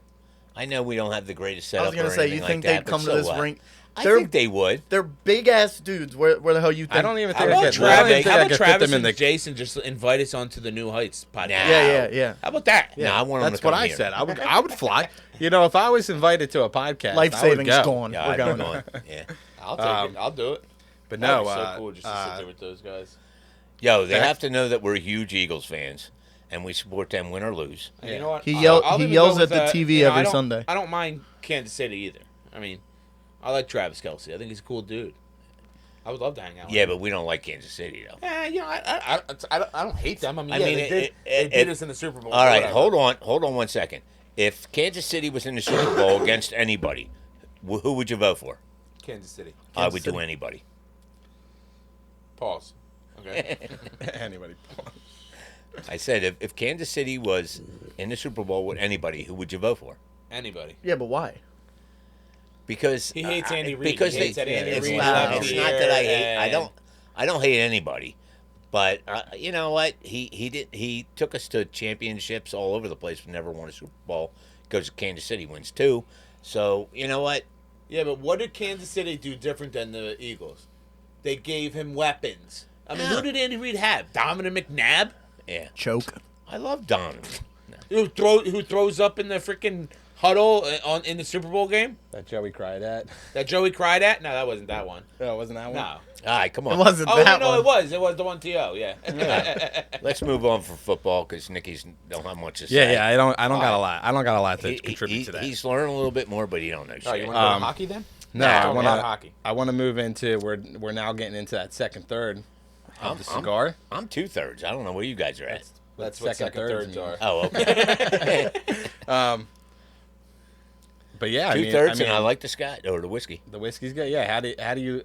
S4: I know we don't have the greatest
S3: I
S4: setup.
S3: was gonna
S4: or
S3: say, you
S4: anything
S3: think
S4: like
S3: they'd
S4: that, but
S3: come to
S4: so
S3: this
S4: what?
S3: rink?
S4: I
S3: They're-
S4: think they would.
S3: They're big ass dudes. Where the hell you think?
S1: I don't even
S2: How
S1: think I
S2: about
S1: could.
S2: Travis?
S1: I don't even think
S2: How
S1: I
S2: about
S1: could fit
S2: Travis
S1: them in
S2: and
S1: the.
S2: Jason just invite us onto the New Heights podcast?
S4: Nah.
S3: Yeah.
S2: How about that?
S4: No, I want them
S1: That's
S4: to come
S1: what I
S4: here.
S1: said. I would fly. You know, if I was invited to a podcast,
S3: Life
S1: I would
S3: savings
S1: go.
S3: gone.
S4: Yeah,
S3: We're
S4: I'd be
S3: going.
S4: going. Yeah.
S2: I'll take it. I'll do it.
S1: But
S2: That'd
S1: no,
S2: be so cool just to sit there with those guys.
S4: Yo, they
S1: Back-
S4: have to know that we're huge Eagles fans, and we support them win or lose.
S2: And you know what?
S3: He
S2: I'll-
S3: yell-
S2: I'll
S3: he
S2: even
S3: yells
S2: go with,
S3: at the TV
S2: you know,
S3: every
S2: I don't-
S3: Sunday.
S2: I don't mind Kansas City either. I mean, I like Travis Kelsey. I think he's a cool dude. I would love to hang out.
S4: Yeah,
S2: with him.
S4: but we don't like Kansas City, though.
S2: You know, I don't hate them. I mean,
S4: I
S2: yeah,
S4: mean,
S2: they beat us in the Super Bowl.
S4: All right,
S2: whatever.
S4: hold on 1 second. If Kansas City was in the Super Bowl against anybody, who would you vote for?
S2: Kansas City.
S4: I would
S3: City.
S4: do anybody.
S2: Pause. Okay.
S1: anybody.
S4: I said if Kansas City was in the Super Bowl with anybody, who would you vote for?
S2: Anybody.
S3: Yeah, but why?
S4: Because
S2: He hates Andy Reid.
S4: Because
S2: He hates that Andy
S4: it's
S2: Reid
S4: not,
S2: left
S4: it's
S2: here,
S4: not that I hate.
S2: and-
S4: I don't hate anybody, but you know what? He took us to championships all over the place. We never won a Super Bowl. Goes to Kansas City, wins 2. So you know what?
S2: Yeah, but what did Kansas City do different than the Eagles? They gave him weapons. I mean,
S4: Yeah.
S2: who did Andy Reid have? Donovan McNabb,
S4: Yeah,
S3: Choke.
S4: I love Donovan.
S2: who throws up in the freaking huddle in the Super Bowl game
S1: That Joey cried at.
S2: that Joey cried at? No, that wasn't that one.
S1: Oh, wasn't that one?
S2: No.
S4: All right, come
S3: It
S4: on.
S3: wasn't
S2: Oh
S3: that
S2: no,
S3: one.
S2: it was. It was the one to yeah.
S4: Let's move on from football because Nicky's don't have much to say.
S1: Yeah, yeah. I don't got a lot. I don't got a lot to
S4: He-
S1: contribute to that.
S4: He's learning a little bit more, but he don't know
S2: Oh, you
S4: shit.
S2: want to go to hockey then?
S1: No,
S2: Let's
S1: I
S2: talk
S1: want
S2: about
S1: to.
S2: hockey.
S1: I want to move into. We're now getting into that second third of the cigar.
S4: I'm 2/3. I don't know where you guys are at.
S2: That's what second thirds are.
S4: Oh, okay.
S1: But yeah,
S4: 2/3, and I like the Scott or the whiskey.
S1: the whiskey's good. Yeah, how do you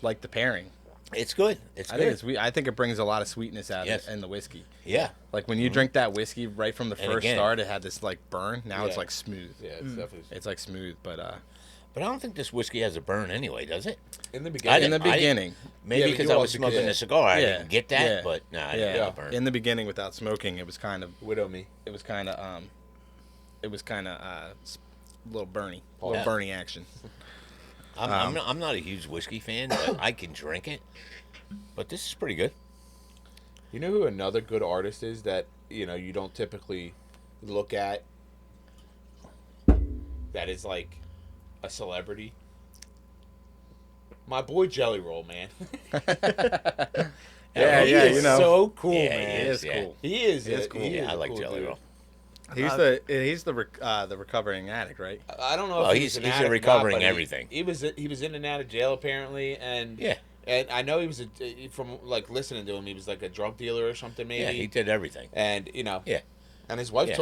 S1: like the pairing?
S4: It's good. It's
S1: I
S4: good.
S1: think it's. I think it brings a lot of sweetness out
S4: Yes.
S1: in the whiskey.
S4: Yeah.
S1: Like when you drink that whiskey right from the
S4: And
S1: first
S4: again-
S1: start, it had this like burn. Now it's
S2: Yeah.
S1: like smooth.
S2: Yeah, it's definitely
S1: It's like smooth, but
S4: But I don't think this whiskey has a burn anyway, does it?
S2: in the
S1: in
S2: beginning.
S1: the
S4: I didn't-
S1: beginning,
S4: Maybe
S2: Yeah, but
S4: because
S2: you
S4: I
S2: all
S4: was
S2: because-
S4: smoking a cigar. I
S1: Yeah.
S4: didn't get that,
S1: Yeah.
S4: but no, I didn't
S1: yeah,
S4: get a burn.
S1: in the beginning without smoking, it was kind of
S2: Widow me.
S1: a little burny, a
S4: Yeah.
S1: little burny action.
S4: I'm not a huge whiskey fan, but I can drink it. But this is pretty good.
S2: You know who another good artist is that you don't typically look at? That is like a celebrity. My boy Jelly Roll, man.
S1: Yeah,
S2: He
S1: yeah,
S2: is so cool,
S4: Yeah,
S2: man.
S1: It is
S4: yeah.
S1: cool.
S2: He is.
S1: He is cool.
S2: He is
S4: Yeah, I
S2: a
S4: like
S2: cool
S4: Jelly
S2: dude.
S4: Roll.
S1: He's the recovering addict, right?
S2: I don't know
S4: Well,
S2: if
S4: he's
S2: an
S4: a
S2: addict or
S4: recovering
S2: not, but
S4: everything.
S2: He was in and out of jail apparently, and
S4: Yeah.
S2: and I know he was from like listening to him, he was like a drug dealer or something maybe.
S4: Yeah, he did everything.
S2: And
S4: Yeah.
S2: and his wife
S4: Yeah.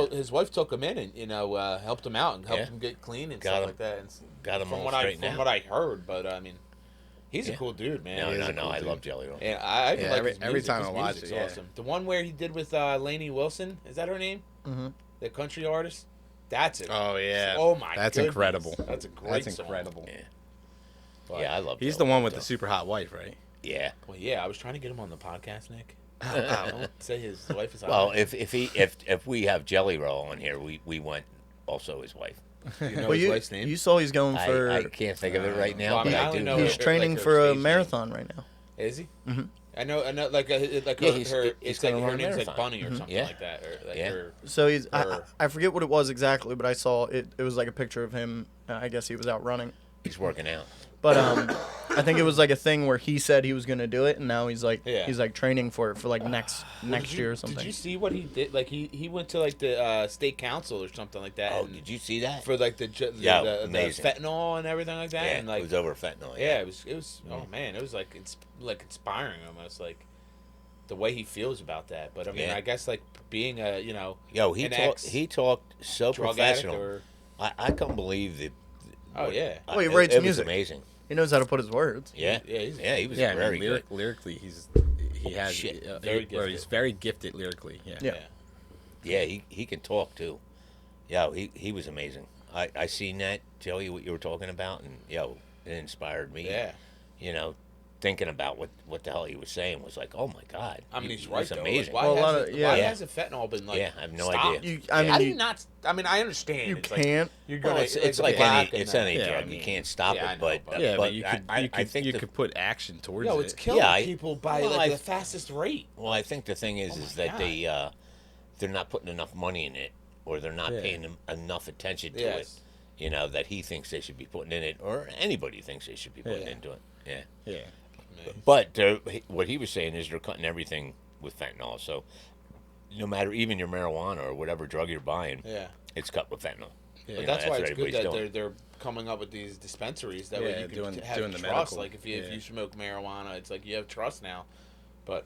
S2: took him in and helped him out and helped
S4: Yeah.
S2: him get clean and
S4: Got
S2: stuff
S4: him-
S2: like that. And
S4: got him
S2: from
S4: all
S2: what I
S4: straightened
S2: from
S4: out.
S2: what I heard, but I mean, he's a
S4: Yeah.
S2: cool dude, man.
S4: No,
S2: He is
S4: no,
S2: a
S4: no.
S2: cool
S4: I
S2: dude.
S4: love Jelly Roll.
S2: And I even
S1: Yeah,
S2: like
S1: every-
S2: his
S1: every
S2: music.
S1: time
S2: His
S1: I watch
S2: music's
S1: it, yeah.
S2: awesome. The one where he did with Lainey Wilson, is that her name?
S3: Mm-hmm.
S2: The country artist. That's it.
S1: Oh yeah.
S2: Oh my.
S1: That's
S2: goodness.
S1: incredible.
S2: That's a great
S1: That's
S2: song.
S1: incredible.
S4: Yeah.
S1: But
S4: Yeah, I love.
S1: He's
S4: Jelly
S1: the one
S4: Roll,
S1: with the
S4: though.
S1: super hot wife, right?
S4: Yeah.
S2: Well, yeah, I was trying to get him on the podcast, Nick. Don't say his wife is.
S4: Well, if we have Jelly Roll on here, we want also his wife.
S2: you know
S3: Well,
S2: his
S3: you
S2: wife's name.
S3: you saw he's going for.
S4: I can't think of it right now,
S2: Well, I
S4: but
S2: mean, I
S4: I
S2: only
S4: do.
S2: know
S3: he's
S2: her-
S3: training
S2: like her
S3: for a
S2: stage name.
S3: marathon right now.
S2: Is he?
S3: Mhm.
S2: I know like
S4: Yeah,
S2: her.
S4: he's
S2: It's like
S4: gonna
S2: her
S4: run a
S2: name's like
S4: marathon.
S2: Bunny or something
S4: Yeah.
S2: like that, or like
S4: Yeah.
S2: her.
S3: So he's.
S2: Or-
S3: I forget what it was exactly, but I saw it. It was like a picture of him. I guess he was out running.
S4: He's working out.
S3: But I think it was like a thing where he said he was gonna do it, and now he's like
S2: Yeah.
S3: he's like training for it for like next year or something.
S2: Did you see what he did? Like he went to like the state council or something like that.
S4: Oh,
S2: and
S4: did you see that?
S2: for like the
S4: amazing.
S2: fentanyl and everything like that?
S4: Yeah,
S2: and like
S4: it was over fentanyl.
S2: yeah, it was. Oh man, it was like it's like inspiring almost, like the way he feels about that. But I mean,
S4: Yeah.
S2: I guess like being a
S4: Yo, he talked so
S2: drug addict
S4: professional.
S2: or
S4: I couldn't believe the.
S2: oh yeah.
S3: Oh, he
S4: it-
S3: writes
S4: it
S3: music.
S4: was amazing.
S3: He knows how to put his words.
S4: Yeah,
S2: Yeah,
S4: he was
S1: Yeah, I
S4: very
S1: mean,
S4: good.
S1: lyrically, he has
S2: Shit,
S1: very
S2: very
S1: he's very gifted lyrically. Yeah.
S3: Yeah.
S4: Yeah, he can talk too. Yo, he was amazing. I seen that, Joey, what you were talking about, and yo, it inspired me.
S2: Yeah.
S4: You know, thinking about what the hell he was saying was like, oh my god.
S2: I mean,
S4: he
S2: he's right
S4: was
S2: though.
S4: amazing.
S2: Like,
S3: Well, a lot
S2: hasn't,
S3: of- yeah.
S2: why
S4: Yeah.
S2: hasn't fentanyl been like?
S4: Yeah, I have no
S2: stopped?
S4: idea.
S3: You, I
S2: How do
S3: mean,
S2: you not? I mean, I understand.
S3: you
S2: it's like,
S3: can't.
S2: you're
S4: Well,
S2: gonna.
S4: it's
S2: the
S4: like
S2: black
S4: any
S2: and
S4: any
S2: the-
S1: Yeah,
S4: drug.
S1: I
S4: You
S1: mean,
S4: can't stop
S2: yeah, I
S4: it,
S2: know,
S4: but
S2: but-
S1: Yeah,
S4: but
S1: but you could
S4: I
S1: you
S4: think
S1: could put action towards
S2: Yo,
S1: it.
S2: it's killing
S4: Yeah,
S2: people by
S4: well,
S2: like
S4: I-
S2: the fastest rate.
S4: well, I think the thing is
S2: Oh
S4: is
S2: my
S4: that they're not putting enough money in it, or they're not
S1: Yeah.
S4: paying enough attention to it.
S2: Yes.
S4: You know, that he thinks they should be putting in it, or anybody thinks they should be putting
S1: Yeah.
S4: into it. Yeah.
S1: Yeah.
S4: But what he was saying is they're cutting everything with fentanyl. So no matter even your marijuana or whatever drug you're buying,
S2: Yeah.
S4: it's cut with fentanyl.
S1: Yeah.
S2: But
S4: You know,
S2: that's why
S4: what
S2: it's good
S4: everybody's
S2: that
S4: doing.
S2: they're coming up with these dispensaries. That way
S1: Yeah,
S2: you can
S1: doing-
S2: have
S1: doing the
S2: trust.
S1: medical.
S2: Like if
S1: Yeah.
S2: you smoke marijuana, it's like you have trust now. But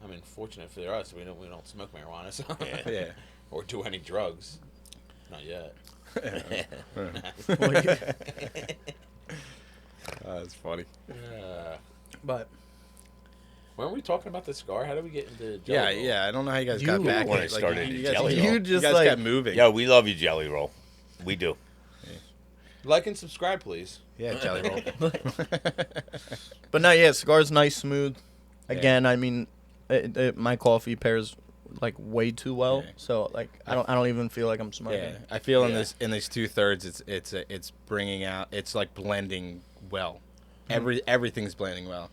S2: I mean, fortunate for us, we don't smoke marijuana, so
S4: Yeah.
S1: Yeah.
S2: or do any drugs. Not yet.
S1: That's funny.
S3: But
S2: Weren't we talking about the cigar? How did we get into
S1: Yeah,
S2: Jelly Roll?
S1: yeah. I don't know how you guys
S3: You
S1: got back.
S4: when
S1: in-
S4: it started
S1: you
S4: in
S1: guys,
S4: Jelly
S1: you,
S4: Roll.
S3: You just
S1: guys
S3: like-
S1: kept moving.
S4: Yo, we love you, Jelly Roll. We do.
S2: Like and subscribe, please.
S1: Yeah, Jelly Roll.
S3: But no, yeah, cigar's nice, smooth. Again, I mean, my coffee pairs like way too well.
S1: Yeah.
S3: So like, I don't even feel like I'm smoking.
S1: Yeah, I feel in
S2: Yeah.
S1: these 2/3, it's bringing out. It's like blending well.
S3: Mm-hmm.
S1: Everything's blending well.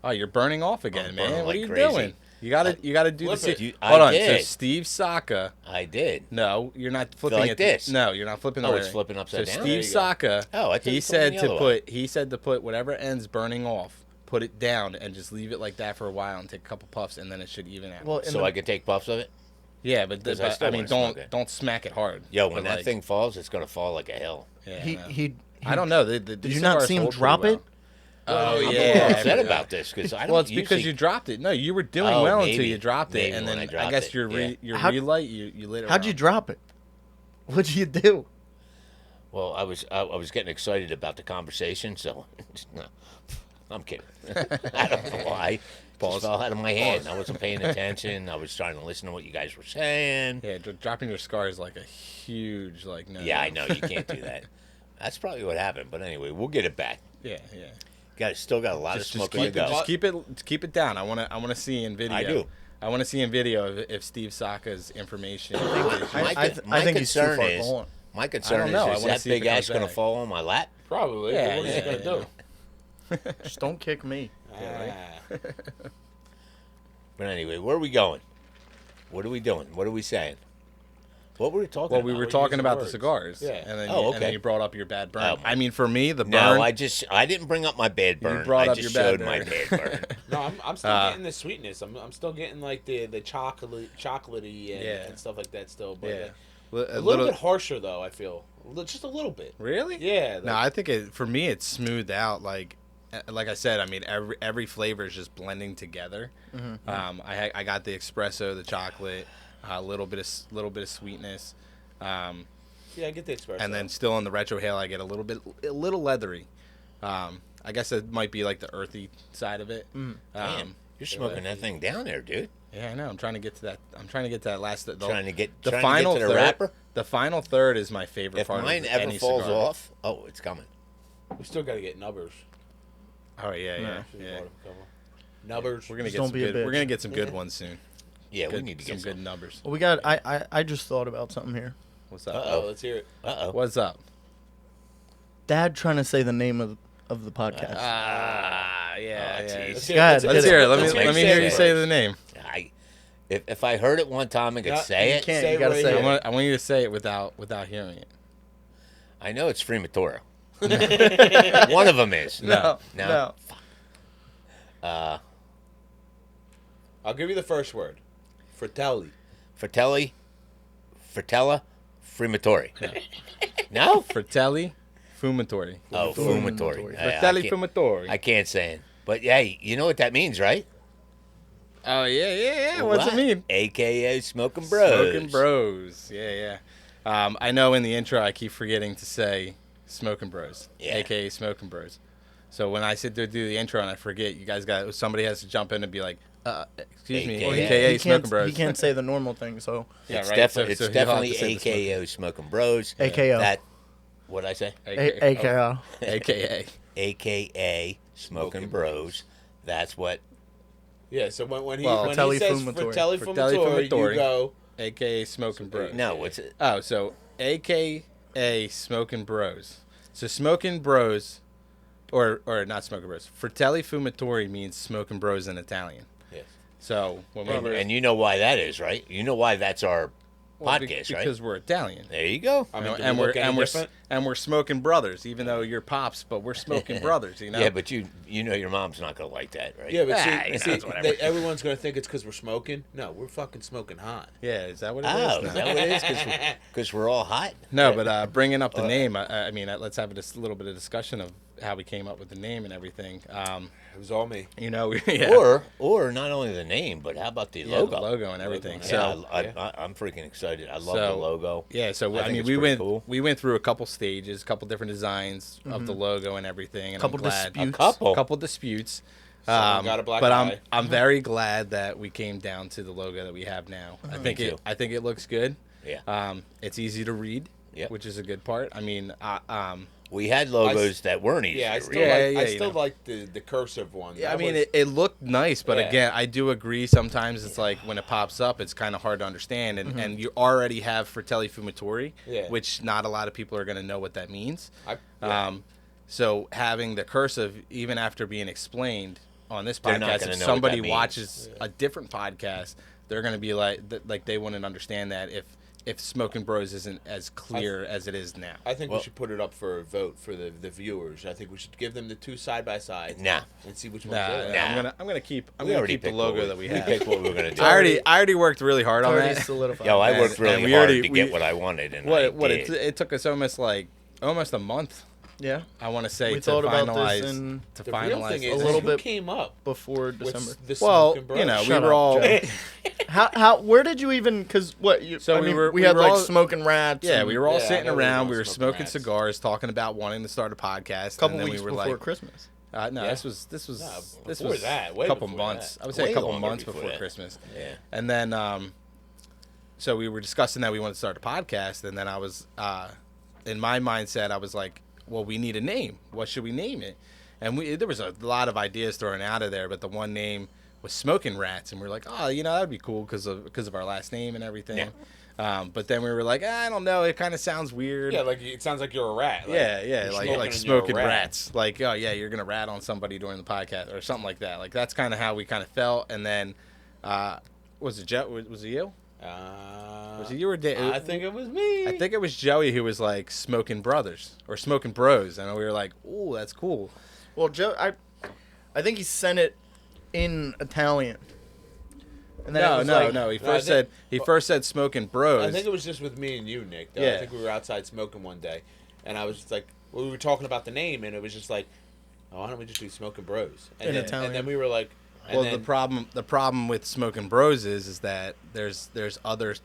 S1: Oh, you're burning off again,
S4: I'm
S1: man.
S4: burning
S1: what
S4: like
S1: are you
S4: crazy.
S1: doing? You gotta do
S2: Flip
S1: the.
S2: it.
S1: Hold
S4: I
S1: on. So
S4: did.
S1: Steve Saka.
S4: I did.
S1: No, you're not flipping
S4: Like
S1: it
S4: this?
S1: No, you're not flipping.
S4: Oh,
S1: the
S4: it's
S1: way.
S4: flipping upside
S1: so
S4: down?
S1: Steve
S2: There you go.
S1: Saka.
S4: Oh, I thought
S1: he
S4: you told me
S1: said
S4: the
S1: to
S4: other
S1: put.
S4: way.
S1: He said to put whatever ends burning off. Put it down and just leave it like that for a while and take a couple puffs and then it should even out.
S3: Well, in
S4: So
S3: the-
S4: I could take puffs of it?
S1: yeah, but,
S4: 'cause I still
S1: I mean,
S4: wanna smoke it.
S1: don't smack it hard.
S4: Yo,
S1: But,
S4: when that
S1: like,
S4: thing falls, it's going to fall like a hill.
S1: yeah,
S3: he,
S1: I know.
S3: he
S1: I don't know. Did
S3: you not see him drop it?
S1: Oh
S4: I'm
S1: yeah.
S4: a little
S1: I
S4: upset
S1: forgot.
S4: about this because I don't
S1: Well, it's because
S4: usually-
S1: you dropped it. No, you were doing
S4: Oh,
S1: well until
S4: maybe.
S1: you dropped it,
S4: Maybe
S1: and
S4: when
S1: then
S4: I
S1: I
S4: dropped
S1: guess
S4: it,
S1: your
S4: yeah.
S1: your
S3: How-
S1: relight you lit it.
S3: How'd you
S1: wrong.
S3: drop it? What'd you do?
S4: Well, I was getting excited about the conversation, so no, I'm kidding. I don't know why.
S1: Pause.
S4: Just fell out of my hand. I wasn't paying attention. I was trying to listen to what you guys were saying.
S1: Yeah, dropping your scar is like a huge like no.
S4: Yeah, I know you can't do that. That's probably what happened. But anyway, we'll get it back.
S1: Yeah, yeah.
S4: Still got a lot of smoke to
S1: keep
S4: go.
S1: it, just keep it down. I want to see in video.
S4: I do.
S1: I want to see in video if Steve Saka's information.
S3: I think he's too
S4: concern
S3: far
S4: is
S3: gone.
S4: my concern
S1: know. I
S4: is
S1: wanna
S4: that
S1: see if
S4: big
S1: it
S4: ass
S1: comes
S4: gonna
S1: back.
S4: fall on my lap?
S2: Probably.
S1: Yeah,
S2: but what is he
S1: yeah,
S2: gonna do?
S3: Just don't kick me.
S2: Ah.
S4: But anyway, where are we going? What are we doing? What are we saying? What were we talking
S1: Well,
S4: about?
S1: we were
S2: We're
S1: talking
S2: using
S1: about
S2: words.
S1: the cigars.
S2: Yeah.
S1: And then,
S4: Oh,
S1: and then
S4: okay.
S1: you brought up your bad burn.
S4: Oh,
S1: I mean, for me, the burn.
S4: No, I didn't bring up my bad burn.
S1: brought
S4: I
S1: up
S4: just
S1: your bad
S4: showed my
S1: burn.
S4: bad burn.
S2: No, I'm still getting the sweetness. I'm still getting like the chocolatey and,
S1: Yeah.
S2: and stuff like that still. But
S1: Yeah.
S2: a little bit harsher though. I feel just a little bit.
S1: Really?
S2: Yeah.
S1: No, I think for me it's smoothed out. Like I said, I mean every flavor is just blending together. I got the espresso, the chocolate, a little bit of sweetness,
S2: yeah, I get the expression.
S1: and then still in the retro hail I get a little leathery. I guess it might be like the earthy side of it.
S4: Damn, you're smoking that thing down there, dude.
S1: Yeah, I know. I'm trying to get to that. I'm trying to get to that last.
S4: Trying to get
S1: the
S4: to
S1: final
S4: the
S1: third.
S4: wrapper.
S1: The final third is my favorite
S4: If
S1: part.
S4: mine
S1: of
S4: ever
S1: any
S4: falls
S1: cigar.
S4: off, oh, it's coming.
S2: we still got to get nubbers.
S1: Oh yeah.
S2: Nubbers.
S1: We're gonna
S3: Just
S1: get
S3: don't
S1: some
S3: be a
S1: good. We're
S3: bitch.
S1: gonna get some good ones soon.
S4: Yeah, we
S1: Good,
S4: need to
S1: some
S4: get
S1: good
S4: some.
S1: numbers.
S3: Well, we got. I just thought about something here.
S1: What's up?
S2: Oh, let's hear it.
S4: Uh-oh.
S1: What's up?
S3: Dad trying to say the name of the podcast.
S1: Ah, yeah.
S4: Oh, jeez.
S2: Let's
S3: Go ahead,
S1: Let's hear it.
S2: Let's
S1: Let me hear you say the name.
S4: If I heard it one time, I could
S2: Yeah,
S4: say
S3: you
S4: it.
S3: can't.
S2: Say
S3: You gotta
S2: right
S3: say
S2: here.
S3: it.
S1: I want you to say it without hearing it.
S4: I know it's Freematora. One of them is.
S3: No.
S4: No.
S2: I'll give you the first word. Fratelli.
S4: Fratelli, Fratella, Freematori. No?
S1: Fratelli Fumatori.
S4: Oh, Fumatori.
S1: Fratelli Fumatori.
S4: I can't say it. But, yeah, you know what that means, right?
S1: Oh, yeah. What's it mean?
S4: AKA Smoking Bros.
S1: Smoking Bros. Yeah. I know in the intro I keep forgetting to say Smoking Bros.
S4: Yeah.
S1: AKA Smoking Bros. So when I sit there to do the intro and I forget, you guys somebody has to jump in and be like, excuse me,
S4: AKA.
S1: AKA Smoking Bros.
S3: He can't say the normal thing, so.
S1: Yeah,
S4: It's,
S1: right.
S4: definitely
S1: So he'll have
S4: definitely
S1: to say the smoking-
S4: AKA Smoking Bros.
S3: AKO.
S4: That, what'd I say?
S3: AKO.
S1: AKA.
S4: AKA Smoking Bros. That's what.
S2: Yeah, so when he
S3: Fratelli
S2: says
S3: Fumatori.
S2: Fratelli
S1: Fratelli
S2: Fumatori,
S1: Fumatori.
S2: you go.
S1: AKA Smoking Bros.
S4: No, what's it?
S1: Oh, so AKA Smoking Bros. So Smoking Bros, or not Smoking Bros. Fratelli Fumatori means Smoking Bros in Italian.
S2: Yes.
S1: So when we were
S4: And you know why that is, right? You know why that's our podcast, right?
S1: because we're Italian.
S4: There you go.
S2: I mean, do we
S1: and
S2: look any
S1: we're
S2: different?
S1: smoking brothers, even though you're pops, but we're smoking brothers. You know.
S4: Yeah, but you know your mom's not gonna like that, right?
S2: Yeah, but
S1: Ah, you know,
S2: see,
S1: it's whatever.
S2: everyone's gonna think it's because we're smoking. No, we're fucking smoking hot.
S1: Yeah, is that what it is?
S4: Oh,
S1: No.
S4: is that what it is? Because we're all hot.
S1: No, but bringing up the name, I mean, let's have a little bit of discussion of how we came up with the name and everything.
S2: It was all me.
S1: You know, yeah.
S4: Or not only the name, but how about the
S1: Yeah,
S4: logo?
S1: the logo and everything.
S2: Yeah,
S1: So
S4: I'm freaking excited. I love the logo.
S1: yeah, so
S4: I
S1: I
S4: think
S1: mean,
S4: it's
S1: we
S4: pretty
S1: went
S4: cool.
S1: we went through a couple stages, a couple different designs of the logo and everything, and
S3: Couple
S1: I'm glad
S3: disputes.
S1: couple disputes.
S2: Someone got a black
S1: but
S2: eye.
S1: I'm very glad that we came down to the logo that we have now. I think
S4: too.
S1: I think it looks good.
S4: Yeah.
S1: It's easy to read,
S4: Yep.
S1: which is a good part. I mean,
S4: We had logos that weren't easy.
S2: Yeah, I
S4: to
S2: still
S4: read.
S1: Yeah,
S2: like
S1: you know.
S2: like the cursive one.
S1: yeah, I
S2: That
S1: mean,
S2: was-
S1: it looked nice, but
S2: Yeah.
S1: again, I do agree. Sometimes it's like when it pops up, it's kind of hard to understand, and you already have Fratelli Fumatori,
S2: Yeah.
S1: which not a lot of people are going to know what that means.
S2: yeah.
S1: So having the cursive, even after being explained on this
S4: They're not
S1: podcast,
S4: gonna
S1: if
S4: know what
S1: somebody
S4: that means.
S1: watches a different podcast, they're going to be like they wouldn't understand that if Smoking Bros isn't as clear as it is now.
S2: I think
S4: Well-
S2: we should put it up for a vote for the viewers. I think we should give them the two side by side.
S4: Nah.
S2: And see which one's
S1: Nah,
S2: better.
S1: I'm gonna keep
S4: We already
S1: the
S4: picked what
S1: logo
S4: we-
S1: that we
S4: We
S1: have.
S4: picked what we were gonna do.
S1: I already worked really hard on
S3: Already
S1: that.
S3: solidified.
S4: Yo, I
S1: And-
S4: worked really
S1: and we
S4: hard
S1: already-
S4: to
S1: we-
S4: get what I wanted, and I
S1: What
S4: did.
S1: it took us almost a month.
S3: Yeah,
S1: I want to say
S3: we
S1: to
S3: thought about
S1: finalize
S3: this in
S1: to
S2: The
S1: finalize
S2: real thing
S1: this.
S2: is,
S3: A little
S2: who
S3: bit
S2: came up
S3: before
S2: with
S3: December.
S2: the
S1: Well,
S2: Smoking Bros?
S1: you know, we
S3: Shut
S1: were
S3: up,
S1: all
S3: Joe. Where did you even? Because what? You,
S1: So
S3: I
S1: we
S3: mean,
S1: were-
S3: we
S1: we
S3: had
S1: were
S3: like
S1: all-
S3: smoking rats.
S1: yeah,
S3: and
S1: we were all
S2: Yeah, I
S1: sitting
S2: know we were
S1: around.
S2: all
S1: We were
S2: smoking
S1: smoking
S2: rats.
S1: cigars, talking about wanting to start a podcast.
S3: a couple
S1: and then
S3: weeks
S1: we were
S3: before
S1: like,
S3: Christmas.
S1: No,
S2: Yeah.
S1: this was
S2: No,
S1: this
S2: before
S1: was
S2: that,
S1: a
S2: way
S1: couple
S2: before
S1: months.
S2: that.
S1: I would say
S4: Way
S1: a couple
S4: longer
S1: months
S4: before
S1: before
S4: that.
S1: Christmas.
S4: Yeah.
S1: And then, so we were discussing that we wanted to start a podcast, and then I was, in my mindset, I was like, well, we need a name. What should we name it? And there was a lot of ideas thrown out of there, but the one name was Smoking Rats, and we were like, oh, that would be cool because of our last name and everything. But then we were like, I don't know, it kind of sounds weird.
S2: Yeah, like it sounds like you're a rat. Like,
S1: Yeah,
S2: you're
S1: like
S2: and you're a
S1: smoking
S2: rat.
S1: rats. Like, oh yeah, you're gonna rat on somebody during the podcast or something like that. Like that's kind of how we kind of felt. And then, was it Joe? Was it you? Was it you or Dave?
S2: I think it was me.
S1: I think it was Joey who was like Smoking Brothers or Smoking Bros, and we were like, "Ooh, that's cool."
S3: Well, Joe, I think he sent it in Italian. And then it was like,
S1: No. He
S2: No, I
S1: first
S2: think-
S1: said Smoking Bros.
S2: I think it was just with me and you, Nick. Though.
S1: Yeah.
S2: I think we were outside smoking one day, and I was just like, we were talking about the name, and it was just like, oh, why don't we just do Smoking Bros? And
S3: In
S2: then,
S3: Italian.
S2: And then we were like, and
S1: well,
S2: then,
S1: the problem with Smoking Bros is that there's other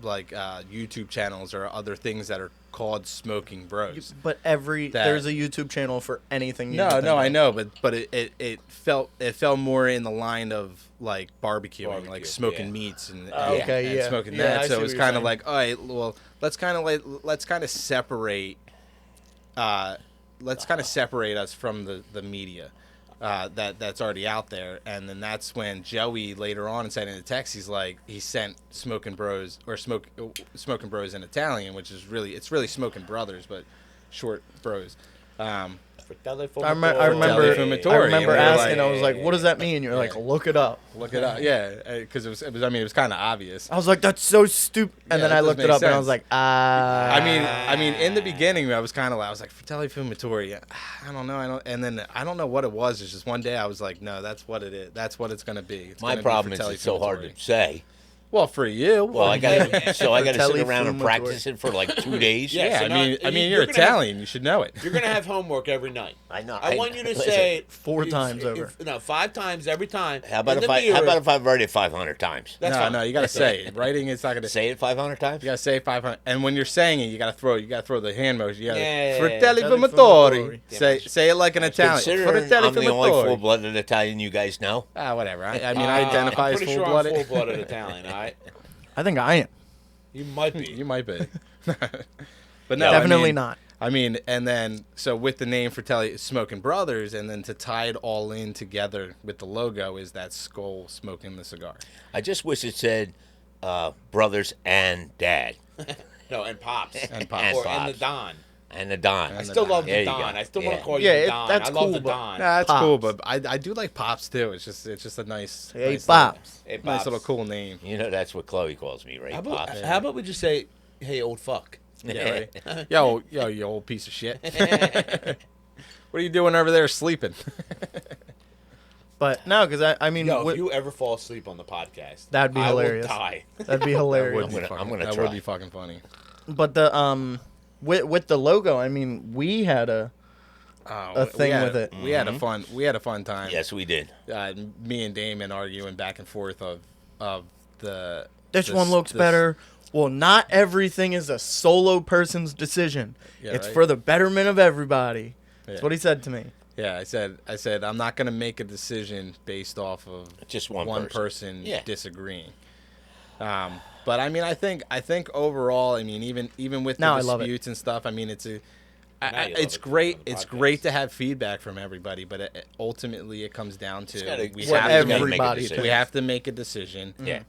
S1: like YouTube channels or other things that are called Smoking Bros.
S3: but there's a YouTube channel for anything. You can think
S1: I
S3: of.
S1: know, but it fell more in the line of like barbecuing, like
S2: Barbecue,
S1: smoking
S2: yeah.
S1: meats and
S3: Okay,
S1: and
S3: yeah.
S1: smoking
S3: Yeah, I
S1: that.
S3: see
S1: So it
S3: what
S1: was
S3: you're
S1: kind of
S3: saying.
S1: like, all right, well, let's kind of separate, separate us from the media. That's already out there, and then that's when Joey later on said in the text, he sent Smoking Bros or Smoking Bros in Italian, which is really Smoking Brothers, but short Bros.
S2: Fratelli
S3: I remember
S1: Fumatori, and
S3: asking.
S1: like,
S3: I was like, "What does that mean?" You're like, "Look it up."
S1: Look it up. Yeah, because it was. I mean, it was kind of obvious.
S3: I was like, "That's so stupid." And
S1: Yeah,
S3: then I
S1: that
S3: looked
S1: doesn't
S3: it up,
S1: make
S3: and I was
S1: sense.
S3: like, "Ah."
S1: I mean, in the beginning, I was kind of. I was like, Fratelli Fumatori. I don't know. And then I don't know what it was. It's just one day I was like, no, that's what it is. That's what it's gonna be. It's
S4: My
S1: gonna be
S4: problem is
S1: Fratelli
S4: it's so hard
S1: Fumatori.
S4: to say.
S1: Well, for you.
S4: Well, I got to sit
S3: Fratelli
S4: around and
S3: Fumatori.
S4: practice it for like 2 days.
S2: Yeah.
S1: Yeah,
S2: so
S1: I
S2: now-
S1: mean,
S2: you're
S1: you're
S2: gonna have-
S1: Italian. You should know it.
S2: You're gonna have homework every night.
S4: I know.
S2: I want you to
S4: listen,
S2: say it
S3: 4 times over.
S2: No, 5 times every time.
S4: How about
S2: in
S4: if
S2: the
S4: I?
S2: mirror.
S4: How about if I've read it 500 times?
S2: That's
S1: no,
S2: fine.
S1: no, you gotta say it. Writing it's not gonna.
S4: Say it 500 times.
S1: You gotta say 500, and when you're saying it, you gotta throw the hand motion. You gotta
S2: Yeah,
S1: Fratelli
S3: Fratelli
S1: Fumatori.
S3: Fumatori.
S1: Say it like an Italian.
S4: Considering
S1: Fratelli
S4: I'm the only
S1: Fumatori.
S4: full-blooded Italian you guys know.
S1: Whatever. I mean, I identify
S2: I'm
S1: as
S2: pretty sure I'm
S1: full-blooded.
S2: full-blooded Italian. All right,
S3: I think I am.
S2: you might be.
S1: You might be, but no,
S3: Definitely
S1: I mean,
S3: not.
S1: I mean, and then so with the name Fratelli Smoking Brothers, and then to tie it all in together with the logo is that skull smoking the cigar.
S4: I just wish it said brothers and dad
S2: No, and pops.
S1: And Pops.
S4: And
S2: Or and
S4: Pops.
S2: the Don.
S4: and the Don.
S1: And
S2: I
S1: the
S2: still
S1: Don.
S2: love
S4: There
S2: the
S4: you
S2: Don.
S4: go.
S2: I still want
S4: Yeah.
S2: to call you
S3: Yeah,
S2: the Don.
S3: that's
S2: I love
S3: cool,
S2: the
S3: but-
S2: Don.
S1: Nah, that's
S3: Pops.
S1: cool, but I do like Pops too. It's just a nice,
S3: Hey,
S1: nice
S3: Pops.
S2: Hey,
S1: nice
S2: Pops.
S1: little cool name.
S4: You know that's what Chloe calls me, right?
S2: How about,
S4: Pops?
S2: how about we just say, hey, old fuck?
S1: Yeah, right. Yo, you old piece of shit. What are you doing over there sleeping?
S3: But no, because I mean,
S2: Yo, if you ever fall asleep on the podcast,
S3: That'd be
S2: I
S3: hilarious.
S2: will die.
S3: that'd be
S1: That
S3: hilarious.
S1: would be
S4: gonna-
S1: fucking-
S4: I'm gonna
S1: that
S4: try.
S1: would be fucking funny.
S3: But the with the logo, I mean, we had a thing with it.
S1: We had a fun time.
S4: Yes, we did.
S1: Me and Damon arguing back and forth of the
S3: This one looks
S1: this-
S3: better. Well, not everything is a solo person's decision.
S1: Yeah,
S3: it's
S1: right.
S3: for the betterment of everybody. That's
S1: Yeah.
S3: what he said to me.
S1: Yeah, I said I'm not gonna make a decision based off of
S4: Just one
S1: person
S4: Yeah.
S1: disagreeing. But I mean, I think overall, I mean, even with
S3: No,
S1: the
S3: I love it.
S1: disputes and stuff, I mean,
S2: Now you love
S1: it's
S2: it
S1: great.
S2: on the
S1: It's
S2: podcast.
S1: great to have feedback from everybody, but ultimately, it comes down to
S4: gotta-
S1: we
S3: What
S1: have to make
S3: everybody
S4: decision.
S3: thinks.
S1: we have to make a decision.
S4: Yeah.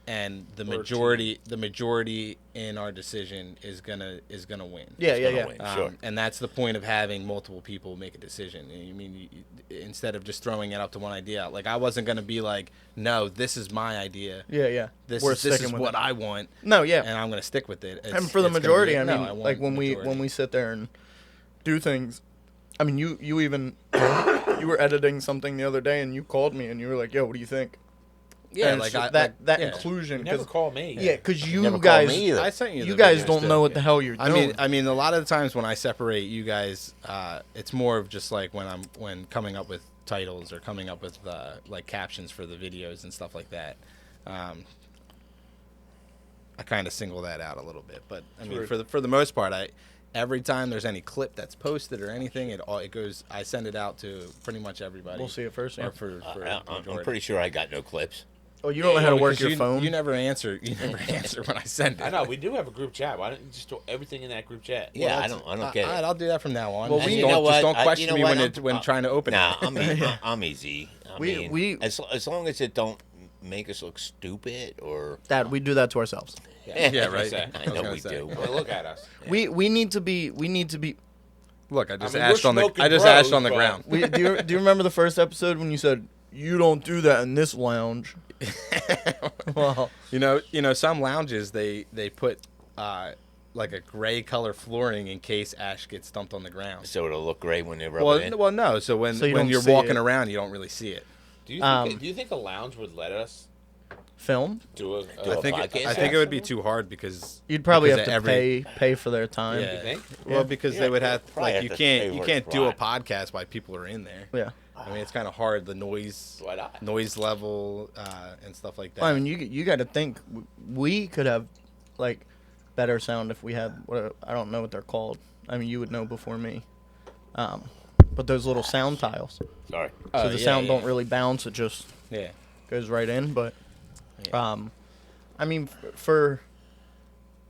S1: And the
S2: Or a
S1: majority in our decision is gonna win.
S3: Yeah, yeah,
S4: gonna
S3: yeah.
S4: win. Sure.
S1: And that's the point of having multiple people make a decision. I mean, instead of just throwing it up to one idea, like I wasn't gonna be like, no, this is my idea.
S3: Yeah, yeah.
S1: This
S3: We're
S1: is this
S3: sticking
S1: is
S3: with
S1: what
S3: it.
S1: I want,
S3: No, yeah.
S1: and I'm gonna stick with it.
S3: And for the majority, I mean, like when we
S1: we
S3: sit there and do things, I mean, you even you were editing something the other day and you called me and you were like, "Yo, what do you think?"
S1: yeah,
S3: And
S1: like
S3: it's
S1: I,
S3: that
S1: like, yeah.
S3: inclusion,
S2: You never
S3: 'cause-
S2: call me.
S3: yeah, because you
S4: Never called
S3: guys,
S4: me either.
S1: I sent you.
S3: you
S1: the
S3: guys
S1: videos,
S3: don't
S1: too.
S3: know what the hell you're doing.
S1: I mean, a lot of the times when I separate you guys, it's more of just like when coming up with titles or coming up with like captions for the videos and stuff like that. I kind of single that out a little bit, but I mean,
S2: True.
S1: for the most part, every time there's any clip that's posted or anything, it goes. I send it out to pretty much everybody.
S3: We'll see it first.
S1: Or
S3: Yeah.
S1: for
S4: I'm
S1: majority.
S4: pretty sure I got no clips.
S3: Oh, you don't know how to work
S1: Because
S3: your phone.
S1: You never answer. You never answer when I send it.
S2: I know we do have a group chat. Why don't you just throw everything in that group chat?
S4: Yeah,
S1: Well,
S4: I don't get
S1: all right,
S4: it.
S1: I'll do that from now on.
S3: Well,
S1: Just
S3: we-
S1: don't,
S4: You know
S1: just
S4: what?
S1: don't
S4: I-
S1: question
S4: you know
S1: me
S4: what?
S1: when trying to open
S4: Nah,
S1: it.
S4: I'm easy. I
S3: We-
S4: mean,
S3: we-
S4: as long as it don't make us look stupid or
S3: Dad, we do that to ourselves.
S1: Yeah, right.
S2: say.
S4: I
S1: I was
S4: know
S1: gonna
S4: we
S1: say.
S4: do.
S2: Well, look at us.
S3: We need to be.
S1: Look, I just
S2: mean,
S1: ashed
S2: we're
S1: on the.
S2: smoking
S1: I just
S2: bros,
S1: ashed on the
S2: but-
S1: ground.
S3: Do you remember the first episode when you said you don't do that in this lounge? Well,
S1: You know, some lounges they put like a gray color flooring in case ash gets dumped on the ground.
S4: So it'll look great when they rub it in.
S1: Well, no. So when
S3: So you don't
S1: you're
S3: see
S1: walking
S3: it.
S1: around, you don't really see it.
S2: Do you think a lounge would let us
S3: film.
S2: do a
S4: a
S1: I think
S4: podcast?
S1: I think it would be too hard because
S3: You'd probably
S1: because
S3: have
S1: of
S3: to pay for their time.
S1: Yeah.
S2: You think?
S1: Well, because
S4: Yeah,
S1: they would
S4: they'll
S1: have
S4: probably
S1: like
S4: have to pay
S1: you
S4: for
S1: can't
S4: it
S1: do a
S4: flat.
S1: podcast while people are in there.
S3: Yeah.
S1: I mean, it's kind of hard, the noise
S2: Why not?
S1: level and stuff like that.
S3: Well, I mean, you got to think we could have like better sound if we had what I don't know what they're called. I mean, you would know before me. But those little sound tiles,
S4: Sorry.
S3: so
S1: Oh,
S3: the
S1: yeah,
S3: sound
S1: yeah.
S3: don't really bounce; it just
S1: yeah.
S3: goes right in. But
S1: Yeah.
S3: I mean, for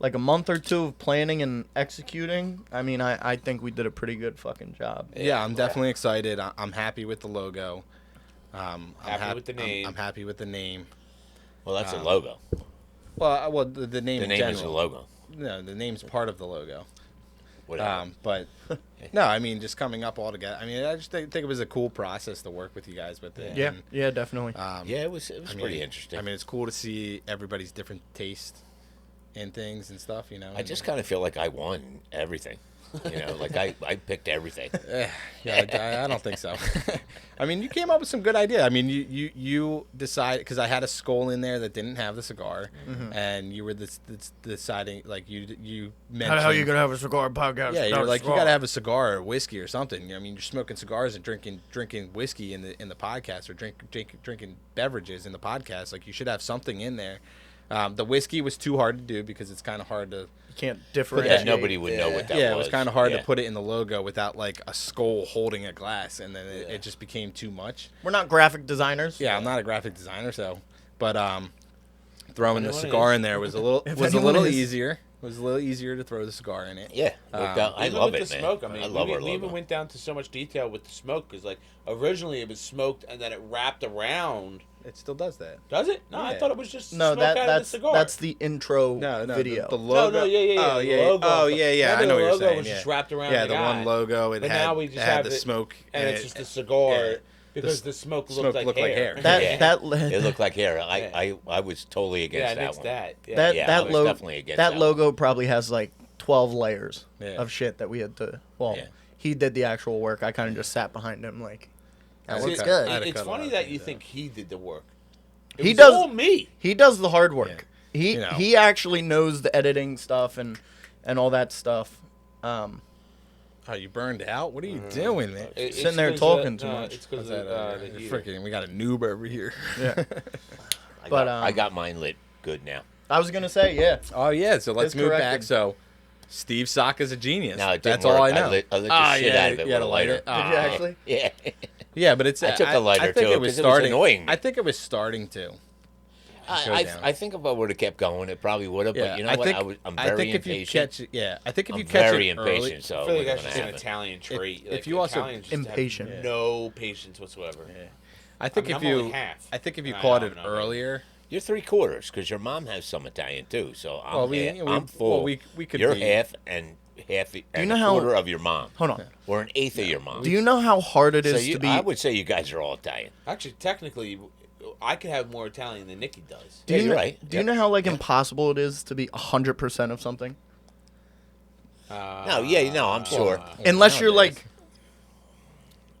S3: like a month or two of planning and executing, I mean, I think we did a pretty good fucking job.
S1: Yeah, I'm definitely excited. I'm happy with the logo. I'm
S2: Happy with the name.
S1: I'm happy with the name.
S4: Well, that's a logo.
S1: Well, the name
S4: The
S1: in
S4: name
S1: general.
S4: is a logo.
S1: No, the name's part of the logo.
S4: Whatever.
S1: But no, I mean, just coming up all together. I mean, I just think it was a cool process to work with you guys with it.
S3: Yeah,
S1: And,
S3: yeah, definitely.
S4: Yeah, it was
S1: I mean,
S4: pretty interesting.
S1: I mean, it's cool to see everybody's different taste in things and stuff. You know,
S4: I just kind of feel like I won everything. You know, like I picked everything.
S1: Yeah, I don't think so. I mean, you came up with some good idea. I mean, you decided, because I had a skull in there that didn't have the cigar, and you were deciding, like, you mentioned.
S3: How the hell are you gonna have a cigar podcast?
S1: Yeah,
S3: without
S1: you're
S3: a
S1: like, you
S3: cigar?
S1: gotta have a cigar or whiskey or something. I mean, you're smoking cigars and drinking whiskey in the podcast, or drinking beverages in the podcast. Like, you should have something in there. The whiskey was too hard to do because it's kind of hard to.
S3: You can't
S4: Yeah,
S3: differentiate.
S4: nobody would know what that was.
S1: Yeah, it was kind of hard
S4: Yeah.
S1: to put it in the logo without like a skull holding a glass, and then it just became too much.
S3: We're not graphic designers.
S1: Yeah, I'm not a graphic designer, so but throwing the
S2: Anyone
S1: cigar
S2: is.
S1: in there was a little
S3: anyone is.
S1: easier. It was a little easier to throw the cigar in it.
S4: Yeah, I
S2: Even
S4: love
S2: with
S4: it,
S2: the
S4: man.
S2: smoke, I mean,
S4: love
S2: we
S4: our
S2: even
S4: logo.
S2: went down to so much detail with the smoke because, like, originally it was smoked and then it wrapped around.
S1: It still does that.
S2: Does it? No, I
S1: Yeah.
S2: thought it was just
S3: No,
S2: smoke out of the
S3: that's
S2: cigar.
S3: that's the intro
S1: No,
S3: video.
S1: The logo.
S2: No, yeah.
S1: Oh,
S2: the
S1: yeah.
S2: logo.
S1: Oh, yeah.
S2: Remember
S1: I know what
S2: the
S1: you're
S2: logo
S1: saying.
S2: was
S1: Yeah,
S2: just wrapped around
S1: yeah,
S2: the
S1: the
S2: guy.
S1: one logo. It
S2: But
S1: had,
S2: now we just
S1: it had
S2: have
S1: the
S2: it,
S1: smoke,
S2: and it's just a cigar
S1: yeah.
S2: because the smoke
S1: smoke
S2: looked like
S1: looked like hair.
S3: that
S4: Yeah.
S3: that
S4: It looked like hair. I was totally against
S2: yeah,
S4: that
S2: it's
S4: one.
S2: that. Yeah.
S3: that
S4: Yeah, I
S3: that
S4: was
S3: logo
S4: definitely against
S3: that
S4: that
S3: logo probably has like 12 layers
S1: Yeah.
S3: of shit that we had to. Well,
S4: Yeah.
S3: he did the actual work. I kind of just sat behind him like. That
S1: See,
S3: looks
S1: I
S3: good.
S1: had to
S2: It's
S1: cut
S2: funny
S1: it out,
S2: that you
S1: yeah.
S2: think he did the work. It
S3: He
S2: was
S3: does-
S2: all me.
S3: He does the hard work. He
S1: You know.
S3: he actually knows the editing stuff and all that stuff.
S1: Oh, you burned out? What are you doing, man?
S2: It's
S3: Sitting there
S2: 'cause
S3: talking too much.
S2: It's because
S1: What's
S2: of
S1: that?
S2: the heater.
S1: Freaking, we got a noob over here.
S3: Yeah.
S4: I
S3: But,
S4: got, I got mine lit good now.
S3: I was gonna say, yeah.
S1: Oh yeah, so let's
S3: It's
S1: move back.
S3: corrected.
S1: So, Steve Saka's a genius.
S4: No, it didn't
S1: That's
S4: work.
S1: all I know.
S4: I lit the
S1: Ah,
S4: shit
S1: yeah,
S4: out of it
S1: you had
S4: with a
S1: to light
S4: lighter.
S1: it? Ah.
S3: Did you actually?
S4: Yeah.
S1: Yeah, but it's.
S4: I took a lighter,
S1: I think
S4: too,
S1: it was
S4: 'cause it was
S1: starting.
S4: annoying me.
S1: I think it was starting to. Go down.
S4: I think if I would have kept going, it probably would have.
S1: Yeah,
S4: but you know
S1: I
S4: what?
S1: think,
S4: I'm
S1: I
S4: very
S1: think if
S4: impatient.
S1: you catch it, yeah, I think if you
S4: I'm
S1: catch
S4: very
S1: it early,
S4: impatient, so
S2: I
S4: it
S2: feel like
S4: wasn't
S2: that's
S4: gonna
S2: just an
S4: happen.
S2: Italian trait.
S1: if
S2: Like,
S1: you also-
S2: Italians just have
S3: Impatient.
S2: no patience whatsoever.
S1: I think
S2: I mean,
S1: if
S2: I'm
S1: you,
S2: only half.
S1: I think if you
S2: I
S1: caught
S2: don't
S1: it
S2: know.
S1: earlier,
S4: You're 3/4 because your mom has some Italian too. So I'm,
S1: Well, we-
S4: I'm full.
S1: well, we could
S4: You're
S1: be-
S4: half and half and
S3: you know
S4: a
S3: how-
S4: quarter of your mom.
S3: Hold on.
S4: Or an eighth of your mom.
S3: Do you know how hard it
S4: so
S3: is
S4: you,
S3: to be?
S4: I would say you guys are all Italian.
S2: Actually, technically, I could have more Italian than Nikki does.
S3: do
S4: Yeah,
S3: you
S4: you're
S3: know,
S4: right.
S3: Do you
S4: Yep.
S3: know how like impossible it is to be 100% of something?
S4: No, yeah, no, I'm sure.
S3: Unless you're
S1: nowadays.
S3: like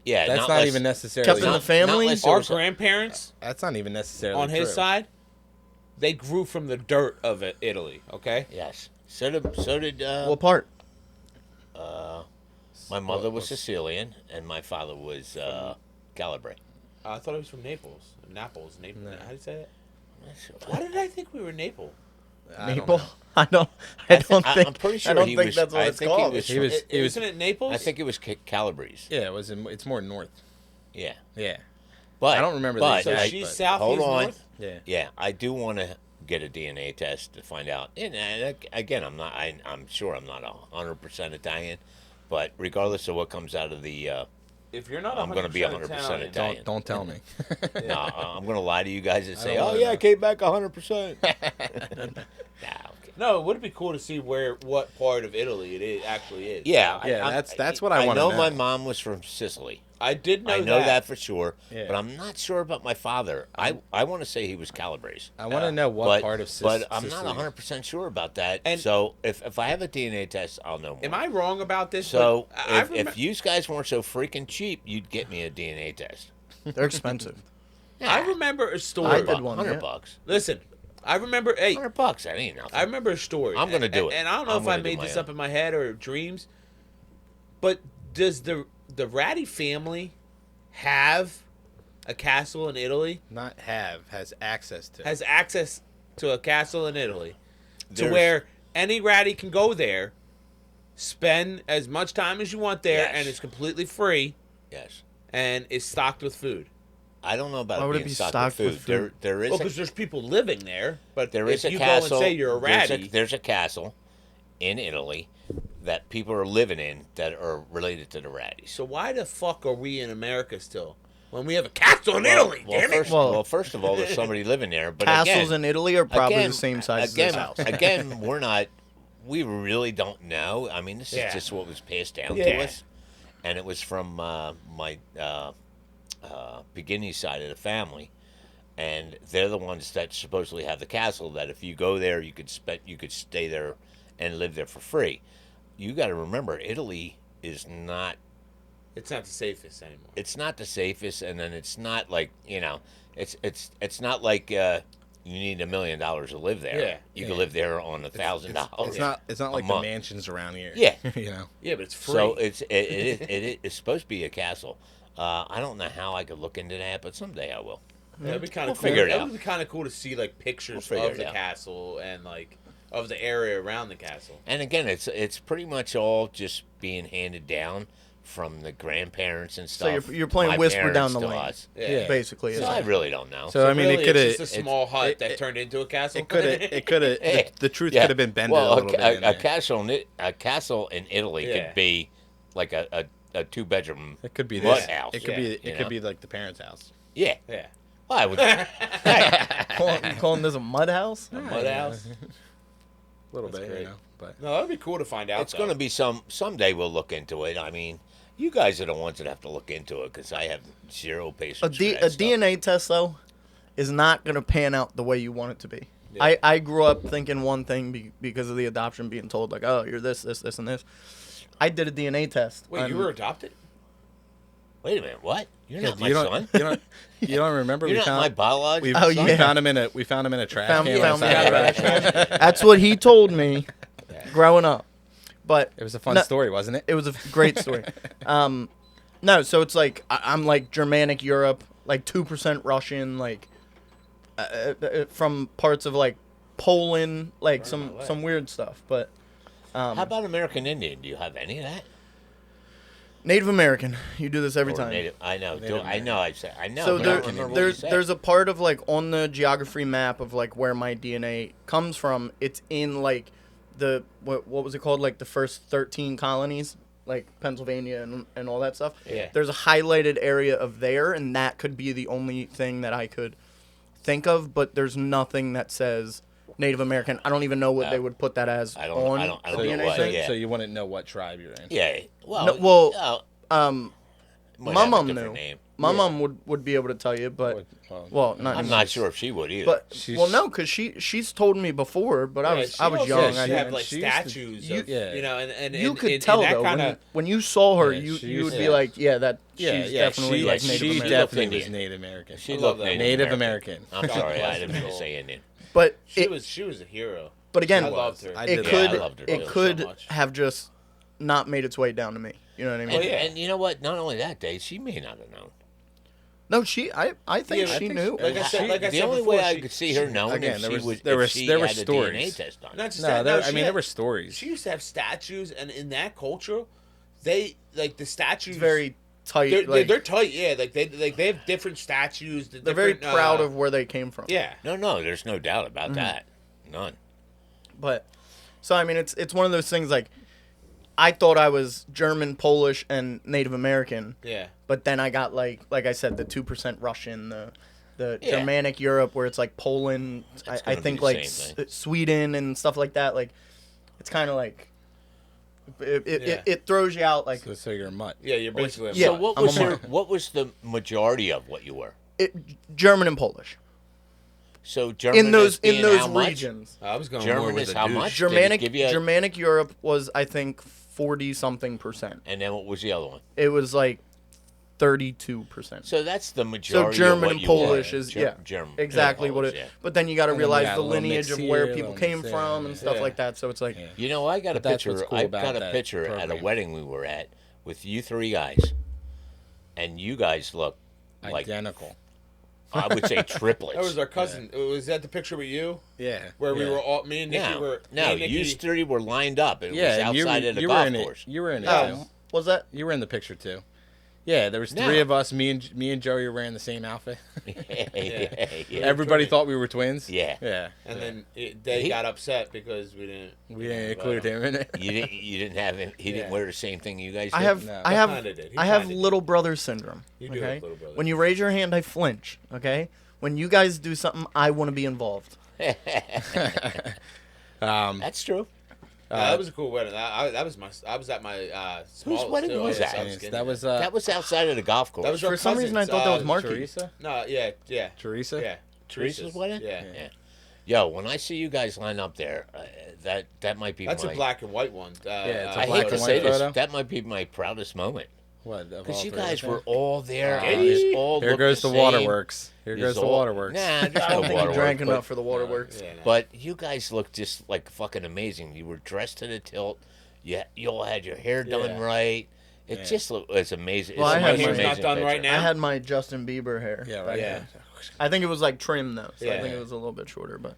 S4: Yeah,
S1: that's not
S4: less-
S1: even necessarily.
S3: kept in the
S4: not
S3: family.
S4: unless there
S2: Our
S4: was a-
S2: grandparents
S1: That's not even necessarily
S2: on his
S1: true.
S2: side, they grew from the dirt of Italy. Okay.
S4: Yes. So did
S3: what part?
S4: my mother was Sicilian and my father was Calabria.
S2: I thought he was from Naples. Naples. Naples. How do you say that? Why did I think we were Naples?
S1: I don't
S3: Maple?
S1: know.
S3: I don't think.
S4: I'm pretty sure
S3: I don't
S4: he
S3: think
S4: was-
S3: that's what
S4: I
S3: it's
S4: think he
S3: called.
S4: was
S1: He was. He was.
S2: Isn't it Naples?
S4: I think it was Calabrese.
S1: Yeah, it was. It's more north.
S4: Yeah.
S1: Yeah.
S4: But
S1: I don't remember the
S4: but
S1: exact-
S2: So
S1: I-
S2: she's
S1: but-
S2: south,
S4: hold
S2: he's
S4: on.
S2: north.
S1: Yeah.
S4: Yeah, I do want to get a DNA test to find out. And again, I'm sure I'm not 100% Italian, but regardless of what comes out of the,
S2: If you're not,
S4: I'm gonna be 100%
S2: Italian,
S4: Italian.
S1: Don't tell me.
S4: no, I'm going to lie to you guys and say,
S1: don't
S4: oh
S1: wanna
S4: yeah,
S1: know.
S4: I came back 100%. Nah, okay.
S2: No, it would be cool to see what part of Italy it is, actually is.
S4: Yeah,
S1: Yeah, that's what I wanna
S4: know.
S1: know.
S4: My mom was from Sicily.
S2: I did know
S4: I know
S2: that.
S4: that for sure,
S1: Yeah.
S4: but I'm not sure about my father. I want to say he was Calabrese.
S1: I want to know what
S4: but,
S1: part of Sicily.
S4: but I'm not 100% sure about that.
S2: And-
S4: so if I have a DNA test, I'll know more.
S2: Am I wrong about this?
S4: So
S2: But I
S4: if you guys weren't so freaking cheap, you'd get me a DNA test.
S3: They're expensive.
S2: I remember a story.
S3: I did one, yeah.
S4: $100.
S2: Listen, I remember. Hey,
S4: $100. That ain't nothing.
S2: I remember a story.
S4: I'm gonna do it.
S2: And I don't know
S4: I'm
S2: if I
S4: gonna do
S2: made
S4: my
S2: this
S4: own.
S2: up in my head or dreams. But does the Ratty family have a castle in Italy?
S1: Not has access to.
S2: Has access to a castle in Italy, to
S4: There's-
S2: where any Ratty can go there, spend as much time as you want there,
S4: Yes.
S2: and it's completely free,
S4: Yes.
S2: and is stocked with food.
S4: I don't know about
S3: Why
S4: it
S3: would it
S4: being
S3: be
S4: stocked,
S3: stocked
S4: with
S3: with
S4: food.
S3: food?
S4: There is
S2: Well,
S4: a,
S2: because there's people living there, but
S4: there
S2: if
S4: is a
S2: you
S4: castle.
S2: go and say you're a Ratty,
S4: There's a castle in Italy that people are living in that are related to the Ratties.
S2: so why the fuck are we in America still when we have a castle in Italy?
S4: Well,
S2: Damn it!
S4: first of all, there's somebody living there. But
S3: Castles
S4: again,
S3: in Italy are probably
S4: again,
S3: the same size
S4: again,
S3: as this house.
S4: Again, we're not We really don't know. I mean, this
S2: Yeah.
S4: is just what was passed down
S2: Yeah.
S4: to us, and it was from my beginning side of the family, and they're the ones that supposedly have the castle. That if you go there, you could stay there and live there for free. You got to remember, Italy is not.
S2: It's not the safest anymore.
S4: It's not the safest, and then it's not like it's not like you need $1 million to live there.
S2: Yeah.
S4: You can live there on $1,000.
S1: It's not like the
S4: month.
S1: mansions around here.
S4: Yeah.
S1: You know.
S2: Yeah, but it's free.
S4: So it's supposed to be a castle. I don't know how I could look into that, but someday I will.
S2: That'd be kind
S4: We'll
S2: of cool.
S4: figure it
S2: That
S4: out.
S2: would be kind of cool to see like pictures
S4: We'll figure
S2: of
S4: it
S2: the
S4: out.
S2: castle and like of the area around the castle.
S4: And again, it's pretty much all just being handed down from the grandparents and
S3: So
S4: stuff.
S3: you're playing
S4: my
S3: Whisper
S4: parents
S3: Down the
S4: to
S3: Lane.
S4: us.
S2: Yeah.
S3: Basically.
S4: So
S3: Is
S4: I
S3: it.
S4: really don't know.
S1: So I mean,
S2: really,
S1: it could
S2: it's
S1: have.
S2: just a small hut that turned into a castle.
S1: It could have. It could have. The truth
S4: Yeah.
S1: could have been bended
S4: well,
S1: a little bit. in
S4: a
S1: there.
S4: castle in Italy
S2: Yeah.
S4: could be like a 2-bedroom
S1: It could be
S4: mud
S1: this.
S4: house.
S1: It could
S2: Yeah.
S1: be.
S4: You
S1: It
S4: know?
S1: could be like the parents' house.
S4: Yeah.
S2: Yeah.
S4: Well, I would. Hey,
S3: Calling this a mud house?
S2: A mud house.
S1: A little
S2: That's
S1: bit,
S2: great.
S1: you know. But
S2: No, that'd be cool to find out.
S4: it's going to be someday we'll look into it. I mean, you guys are the ones that have to look into it because I have zero patience.
S3: A
S4: for that stuff.
S3: DNA test, though, is not going to pan out the way you want it to be.
S2: Yeah.
S3: I grew up thinking one thing because of the adoption being told, like, oh, you're this, and this. I did a DNA test.
S2: Wait, you were adopted?
S4: Wait a minute, what? You're not my
S1: you
S4: son.
S1: don't. You don't remember?
S4: You're not my biological
S3: Oh,
S4: son.
S3: yeah.
S1: We found him in a trash
S3: Found
S1: can.
S3: me
S1: outside
S3: out
S1: the
S3: of
S1: restaurant.
S3: that. That's what he told me growing up. But
S1: It was a fun
S3: No.
S1: story, wasn't it?
S3: it was a great story. No, so it's like I'm like Germanic Europe, like 2% Russian, like from parts of like Poland, like some weird stuff. But
S4: How about American Indian? Do you have any of that?
S3: Native American, you do this every
S4: Or
S3: time.
S4: Native, I know.
S1: Native
S4: I know. I say. I know.
S3: So
S4: but I don't remember what you said.
S3: there's a part of like on the geography map of like where my DNA comes from. It's in like the what was it called, like the first 13 colonies, like Pennsylvania and all that stuff.
S2: Yeah.
S3: There's a highlighted area of there, and that could be the only thing that I could think of. But there's nothing that says Native American. I don't even know what they would put that as
S4: I don't
S3: on
S4: know
S3: the DNA
S4: what,
S3: thing.
S4: yeah.
S1: So you wouldn't know what tribe you're in.
S4: Yeah. Well.
S3: No, well,
S4: it might
S3: my
S4: have a
S3: mom
S4: different
S3: knew.
S4: name.
S3: My mom would be able to tell you, but well, not
S4: I'm not sure if she would either.
S3: But
S1: She's-
S3: well, no, because she's told me before, but I was young.
S2: She
S3: I
S2: had
S3: didn't.
S2: like
S1: she used to-
S2: statues.
S1: you-
S2: Of,
S1: yeah.
S2: You know, and
S3: You could
S2: and
S3: tell
S2: that
S3: though
S2: kinda,
S3: when you saw her,
S1: Yeah,
S3: you
S1: she
S3: you would
S1: used
S3: be
S1: to-
S3: like, yeah, that
S1: Yeah,
S3: she's
S1: yeah,
S3: definitely
S1: she,
S3: like
S1: she
S3: Native American.
S1: definitely
S4: Indian.
S1: was Native American.
S4: she
S2: I
S4: looked
S2: love that.
S1: Native American.
S4: I'm sorry, I
S2: That's
S4: didn't mean to
S2: cool.
S4: say Indian.
S3: But
S2: she was a hero.
S3: but again,
S2: I loved her.
S1: I
S3: it
S1: did.
S3: could
S4: Yeah, I loved her
S3: it
S4: too,
S3: could
S2: so much.
S3: have just not made its way down to me. You know what I mean?
S4: And,
S2: yeah.
S4: and you know what? Not only that, Dave, she may not have known.
S3: No, I think
S2: Yeah, I
S3: she
S2: think
S3: knew.
S2: like I said,
S4: the
S2: said
S4: only
S2: before,
S4: way I
S2: she-
S4: could see her knowing
S1: again,
S4: if
S1: there
S4: she
S1: was-
S4: was
S1: there
S4: if
S1: was-
S4: she
S1: there were
S4: had a
S1: stories.
S4: DNA test on.
S2: Not just
S1: No,
S2: that,
S1: there,
S2: she
S1: I mean
S2: had-
S1: there were stories.
S2: She used to have statues, and in that culture, they like the statues.
S3: It's very tight.
S2: They're tight, yeah. Like they have different statues.
S3: They're very proud of where they came from.
S2: Yeah.
S4: No, there's no doubt about
S3: Mm-hmm.
S4: that. None.
S3: But so I mean, it's one of those things like I thought I was German, Polish, and Native American.
S2: Yeah.
S3: But then I got like I said, the 2% Russian, the
S4: Yeah.
S3: Germanic Europe, where it's like Poland.
S4: It's
S3: I
S4: gonna be
S3: think
S4: the
S3: like
S4: same thing.
S3: Sweden and stuff like that. Like it's kind of like
S2: Yeah.
S3: it throws you out like
S1: So you're a mutt.
S2: Yeah, you're basically a
S3: Yeah.
S4: So
S2: mutt.
S4: what was the majority of what you were?
S3: German and Polish
S4: So German
S3: in those
S4: as being how much?
S3: regions.
S2: I was going more
S4: German
S2: with
S4: is
S2: a
S4: how
S2: douche.
S4: much? Did it
S3: Germanic
S4: give you a-
S3: Germanic Europe was I think 40-something%.
S4: And then what was the other one?
S3: It was like 32%.
S4: So that's the
S3: So
S4: majority.
S3: German
S4: of what
S3: and
S4: you
S3: Polish
S4: were.
S3: is
S4: German.
S3: exactly what
S4: Polish,
S3: it.
S4: yeah.
S3: But then you got to
S1: And then you
S3: realize
S1: got
S3: the
S1: a little
S3: lineage
S1: mix
S3: of
S1: here,
S3: where
S1: a
S3: people
S1: little
S3: came
S1: mix
S3: from
S1: there,
S3: and stuff
S2: yeah.
S3: like that. So it's like
S1: Yeah.
S4: You know, I got a
S1: But that's
S4: picture.
S1: what's cool
S4: I've
S1: about
S4: got a
S1: that
S4: picture at a
S1: program.
S4: wedding we were at with you three guys, and you guys look like
S1: Identical.
S4: I would say triplets.
S2: That was our cousin. Was that the picture with you?
S1: Yeah.
S2: Where we
S1: yeah.
S2: were all me and Nikki were. me
S4: no,
S2: and Nikki,
S4: you three were lined up. It
S1: Yeah,
S4: was
S1: you
S4: outside
S1: were,
S4: of the
S1: you were
S4: golf
S1: in
S4: course.
S1: it. You were in it.
S3: oh,
S1: too.
S3: was that?
S1: You were in the picture too. Yeah, there was
S4: No.
S1: three of us. Me and Joey were wearing the same outfit.
S4: yeah.
S1: Everybody thought we were twins.
S4: Yeah.
S1: Yeah.
S2: And then they
S4: He-
S2: got upset because we didn't.
S1: We didn't
S2: invite
S1: include him in it.
S4: You didn't have him. He didn't
S2: Yeah.
S4: wear the same thing you guys did.
S3: I have
S1: No.
S3: I
S2: He
S3: have
S2: kinda did. He
S3: I have
S2: kinda did.
S3: little brother syndrome.
S2: You do
S3: okay?
S2: have little brother.
S3: When you raise your hand, I flinch. Okay. When you guys do something, I want to be involved.
S4: That's true.
S2: That was a cool wedding. That was my. I was at my small.
S4: wedding was that?
S1: That was
S4: outside of the golf course.
S2: That was
S3: For some reason, I thought that was Marky.
S1: Teresa.
S2: No, yeah.
S1: Teresa.
S2: Yeah.
S4: Teresa's wedding.
S2: Yeah.
S4: Yo, when I see you guys line up there, that might be
S2: That's
S4: my.
S2: a black and white one.
S1: it's a
S4: I
S1: black
S4: hate to
S1: and
S4: say
S1: white
S4: this.
S1: photo?
S4: That might be my proudest moment.
S1: What?
S4: Because you guys were all there.
S1: Oh,
S4: And you all
S1: Here
S4: looked
S1: goes the
S4: same.
S1: waterworks. Here
S4: Yous
S1: goes the
S4: all-
S1: waterworks.
S4: Nah,
S3: I
S4: there's no
S3: don't think you
S4: waterworks,
S3: drank
S4: but-
S3: enough for the waterworks.
S2: Yeah, no.
S4: But you guys look just like fucking amazing. You were dressed to the tilt. You all had your hair done
S2: Yeah.
S4: right. It
S1: Yeah.
S4: just it's amazing.
S3: Well,
S4: it's
S3: I
S4: the
S3: had
S4: most
S3: my-
S2: Hair's not
S4: amazing
S2: done
S4: picture.
S2: right now.
S3: I had my Justin Bieber hair.
S1: Yeah,
S3: back
S1: right.
S2: Yeah.
S3: then. I think it was like trim though, so I
S2: Yeah.
S3: think it was a little bit shorter. But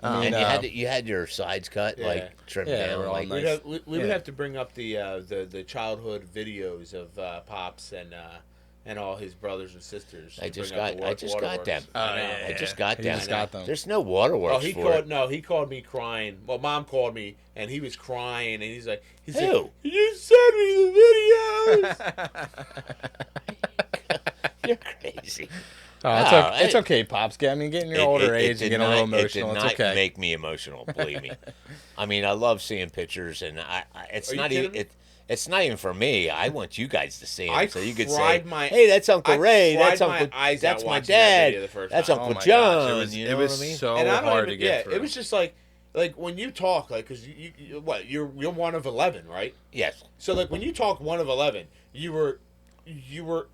S1: I mean,
S4: And you had your sides cut
S2: Yeah.
S4: like trimmed
S1: Yeah,
S4: down.
S1: we're all
S4: Like,
S1: nice.
S2: We would
S1: Yeah.
S2: have to bring up the childhood videos of Pops and all his brothers and sisters.
S4: I
S2: to
S4: just
S2: bring up
S4: got
S2: the
S4: I just got
S2: waterworks.
S4: them.
S1: Oh, yeah,
S4: I just got
S1: He
S4: them.
S1: just got them.
S4: There's no waterworks
S2: Oh, he
S4: for
S2: called
S4: it.
S2: no. He called me crying. Well, Mom called me, and he was crying, and he's like,
S4: Who?
S2: "You sent me the videos."
S4: You're crazy.
S1: Oh, it's,
S4: No,
S1: okay. It's okay, Pops. I mean, getting your older age
S4: did
S1: and getting a little
S4: not-
S1: emotional.
S4: It did
S1: It's
S4: not
S1: okay.
S4: make me emotional. Believe me. I mean, I love seeing pictures, and it's
S2: Are you
S4: not even
S2: kidding me?
S4: it's not even for me. I want you guys to see
S2: I
S4: it, so you could say,
S2: cried my-
S4: "Hey, that's Uncle
S2: I
S4: Ray.
S2: cried
S4: That's
S2: my
S4: Uncle.
S2: eyes
S4: That's
S2: out
S4: my
S2: watching that
S4: dad.
S2: video the first
S4: That's
S2: time.
S4: Uncle
S1: Oh my
S4: John."
S1: gosh, it was,
S4: you
S1: it
S4: know
S1: was
S4: what I mean?
S1: so
S2: And I don't
S1: hard
S2: even,
S1: to get through.
S2: it was just like when you talk, like, because you what you're one of 11, right?
S4: Yes.
S2: So like when you talk one of 11, you were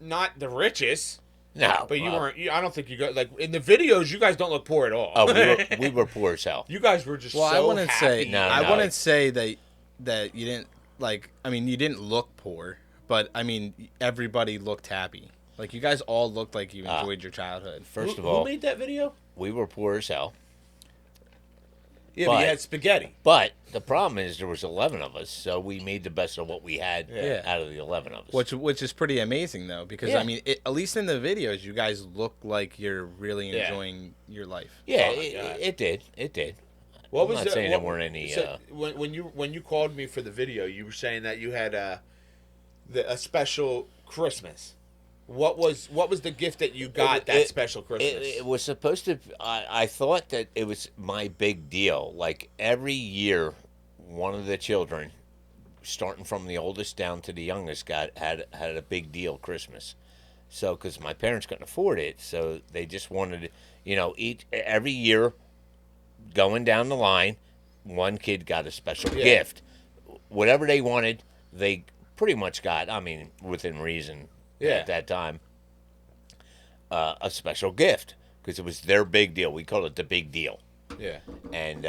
S2: not the richest.
S4: No,
S2: But you weren't. I don't think you got like in the videos. You guys don't look poor at all.
S4: Oh, we were poor as hell.
S2: You guys were just
S1: well,
S2: so
S1: I wouldn't
S2: happy.
S1: say.
S4: No,
S1: I
S4: no.
S1: wouldn't say that you didn't like. I mean, you didn't look poor, but I mean, everybody looked happy. Like you guys all looked like you enjoyed your childhood.
S4: First of
S2: Who
S4: all,
S2: made that video?
S4: we were poor as hell.
S2: Yeah, but
S4: But-
S2: you had spaghetti.
S4: But the problem is there was 11 of us, so we made the best of what we had
S1: Yeah.
S4: out of the 11 of us.
S1: Which is pretty amazing though, because
S4: Yeah.
S1: I mean, at least in the videos, you guys look like you're really
S2: Yeah.
S1: enjoying your life.
S4: yeah,
S2: Oh my God.
S4: it did. It did.
S2: What
S4: I'm
S2: was
S4: not
S2: the-
S4: saying
S2: what-
S4: there weren't any.
S2: So when you called me for the video, you were saying that you had a special Christmas. What was the gift that you got that special Christmas?
S4: It was supposed to. I thought that it was my big deal. Like every year, one of the children, starting from the oldest down to the youngest, had a big deal Christmas. So because my parents couldn't afford it, so they just wanted, every year, going down the line, one kid got a special gift. Whatever they wanted, they pretty much got. I mean, within reason.
S2: Yeah.
S4: At that time, a special gift because it was their big deal. We called it the big deal,
S2: yeah.
S4: and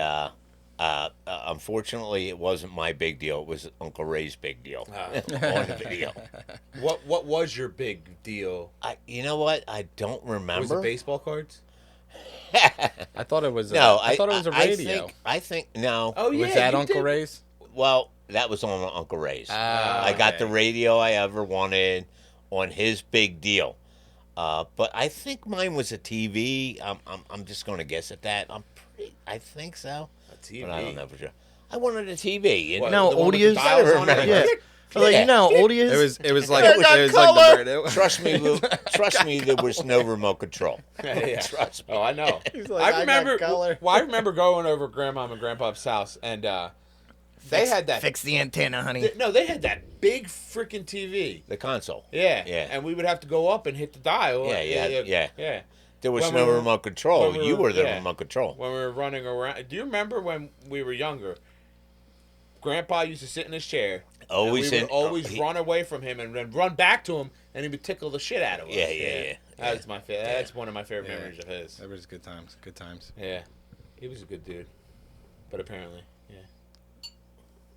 S4: unfortunately, it wasn't my big deal. It was Uncle Ray's big deal on the video.
S2: What was your big deal?
S4: You know what? I don't remember.
S2: Was it baseball cards?
S1: I thought it was.
S4: No,
S1: I thought it was a radio.
S4: I think no.
S2: Oh yeah,
S1: was that
S2: you
S1: Uncle
S2: did.
S1: Ray's?
S4: Well, that was on Uncle Ray's. I got
S1: okay.
S4: the radio I ever wanted on his big deal. But I think mine was a TV. I'm just going to guess at that. I think so.
S2: A TV.
S4: But I don't know for sure. I wanted a TV.
S2: What,
S3: No,
S2: the one with
S3: old
S2: the
S3: is-
S2: dials on it?
S3: Yeah. Like,
S4: Yeah.
S3: you know how old he is?
S1: It was like
S3: It
S1: it
S3: got
S1: was
S3: color.
S1: like the bird.
S4: Trust me, there was no remote control.
S2: Yeah.
S4: Trust me.
S2: Oh, I know.
S3: He's like,
S2: I
S3: "I got
S2: remember.
S3: color."
S2: Well, I remember going over Grandmom and Grandpa's house, and they had that.
S3: Fix the antenna, honey.
S2: No, they had that big freaking TV.
S4: The console.
S2: Yeah.
S4: Yeah.
S2: And we would have to go up and hit the dial.
S4: Yeah.
S2: Yeah.
S4: There was
S2: When
S4: no
S2: we were-
S4: remote control.
S2: when we
S4: You
S2: were-
S4: were the
S2: yeah.
S4: remote control.
S2: When we were running around. Do you remember when we were younger? Grandpa used to sit in his chair.
S4: Always
S2: and we
S4: in.
S2: would always
S4: he-
S2: run away from him and then run back to him, and he would tickle the shit out of us.
S4: Yeah.
S2: That's my favorite. That's one of my favorite
S1: Yeah.
S2: memories of his.
S1: That was good times. Good times.
S2: Yeah, he was a good dude, but apparently, yeah.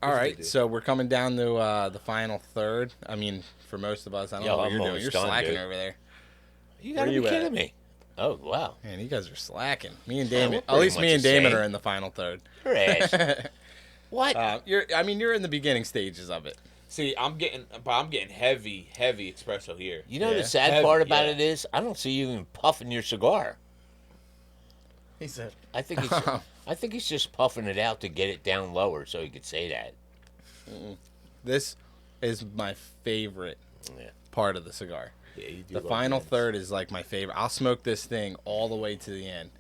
S1: All
S2: He's a
S1: right,
S2: good dude.
S1: so we're coming down to the final third. I mean, for most of us, I don't
S4: Yo,
S1: know what
S4: I'm
S1: you're doing.
S4: almost
S1: You're
S4: done,
S1: slacking
S4: dude.
S1: over there.
S4: You
S1: Where
S4: gotta be
S1: you at?
S4: kidding me. Oh wow.
S1: Man, you guys are slacking. Me and
S4: Yeah,
S1: Damon.
S4: we're
S1: At
S4: pretty
S1: least
S4: much
S1: me and
S4: the
S1: Damon
S4: same.
S1: are in the final third.
S4: Your ass. What?
S1: You're in the beginning stages of it.
S2: See, I'm getting heavy espresso here.
S4: You know
S1: Yeah.
S4: the sad
S2: Heavy,
S4: part about
S2: yeah.
S4: it is I don't see you even puffing your cigar.
S3: He said,
S4: I think he's just puffing it out to get it down lower so he could say that.
S1: This is my favorite
S4: Yeah.
S1: part of the cigar.
S2: Yeah, you do
S1: The
S2: love
S1: final
S2: games.
S1: third is like my favorite. I'll smoke this thing all the way to the end,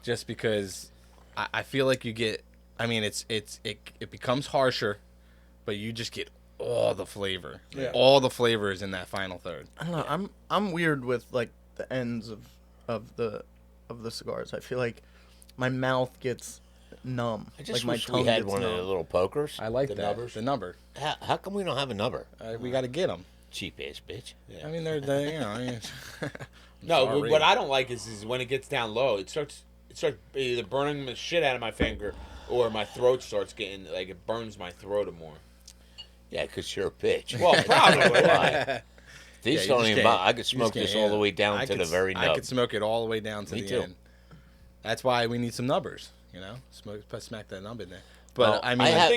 S1: just because I feel like you get I mean, it becomes harsher, but you just get all the flavor.
S3: Yeah.
S1: All the flavor is in that final third.
S3: I don't know. I'm weird with like the ends of the cigars. I feel like my mouth gets numb.
S4: I just
S3: like my
S4: wish
S3: tongue
S4: we had
S3: gets
S4: one of
S3: numb.
S4: the little pokers.
S1: I like
S2: The
S1: that.
S2: numbers?
S1: The number.
S4: How come we don't have a number?
S1: We got to get them.
S4: Cheap ass bitch.
S1: I mean, they're you know. I mean,
S2: No,
S1: sorry.
S2: what I don't like is when it gets down low, it starts either burning the shit out of my finger, or my throat starts getting like it burns my throat more.
S4: Yeah, 'cause you're a bitch.
S2: Well, probably.
S4: Why? These
S1: Yeah, you
S4: don't
S1: just
S4: even
S1: can't-
S4: bother. I could
S1: you just
S4: smoke
S1: can't,
S4: this all the way down
S1: I
S4: to
S1: could
S4: the very
S1: I
S4: nub.
S1: could smoke it all the way down to
S4: Me
S1: the
S4: too.
S1: end. That's why we need some numbers. You know, smack that nub in there. But
S4: Well,
S1: I mean,
S2: I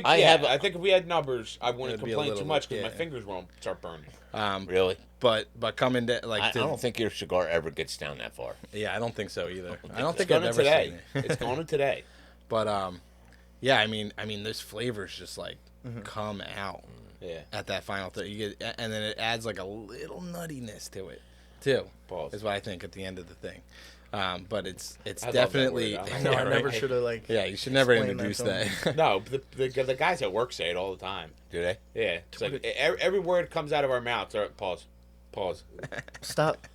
S2: think if we had numbers, I wouldn't
S1: It'd be a
S2: complain too
S1: little-
S2: much because
S1: yeah.
S2: my fingers won't start burning.
S4: Really?
S1: but coming to like
S4: I
S1: to,
S4: don't think your cigar ever gets down that far.
S1: yeah, I don't think so either. I don't
S2: It's
S1: think I've
S2: going
S1: ever
S2: today.
S1: seen it.
S2: It's going today.
S1: But yeah, I mean, those flavors just like come out
S2: Yeah.
S1: at that final third. You get, and then it adds like a little nuttiness to it too.
S2: Pause.
S1: Is what I think at the end of the thing. But it's
S2: I love that
S1: definitely
S2: word. I
S3: No,
S1: yeah,
S3: I
S1: right?
S3: never should have like.
S1: Yeah, you should never
S3: explained that
S1: introduce
S3: to 'em.
S1: that.
S2: No, the guys at work say it all the time.
S4: Do they?
S2: Yeah, it's like every word comes out of our mouths. Pause.
S3: Stop.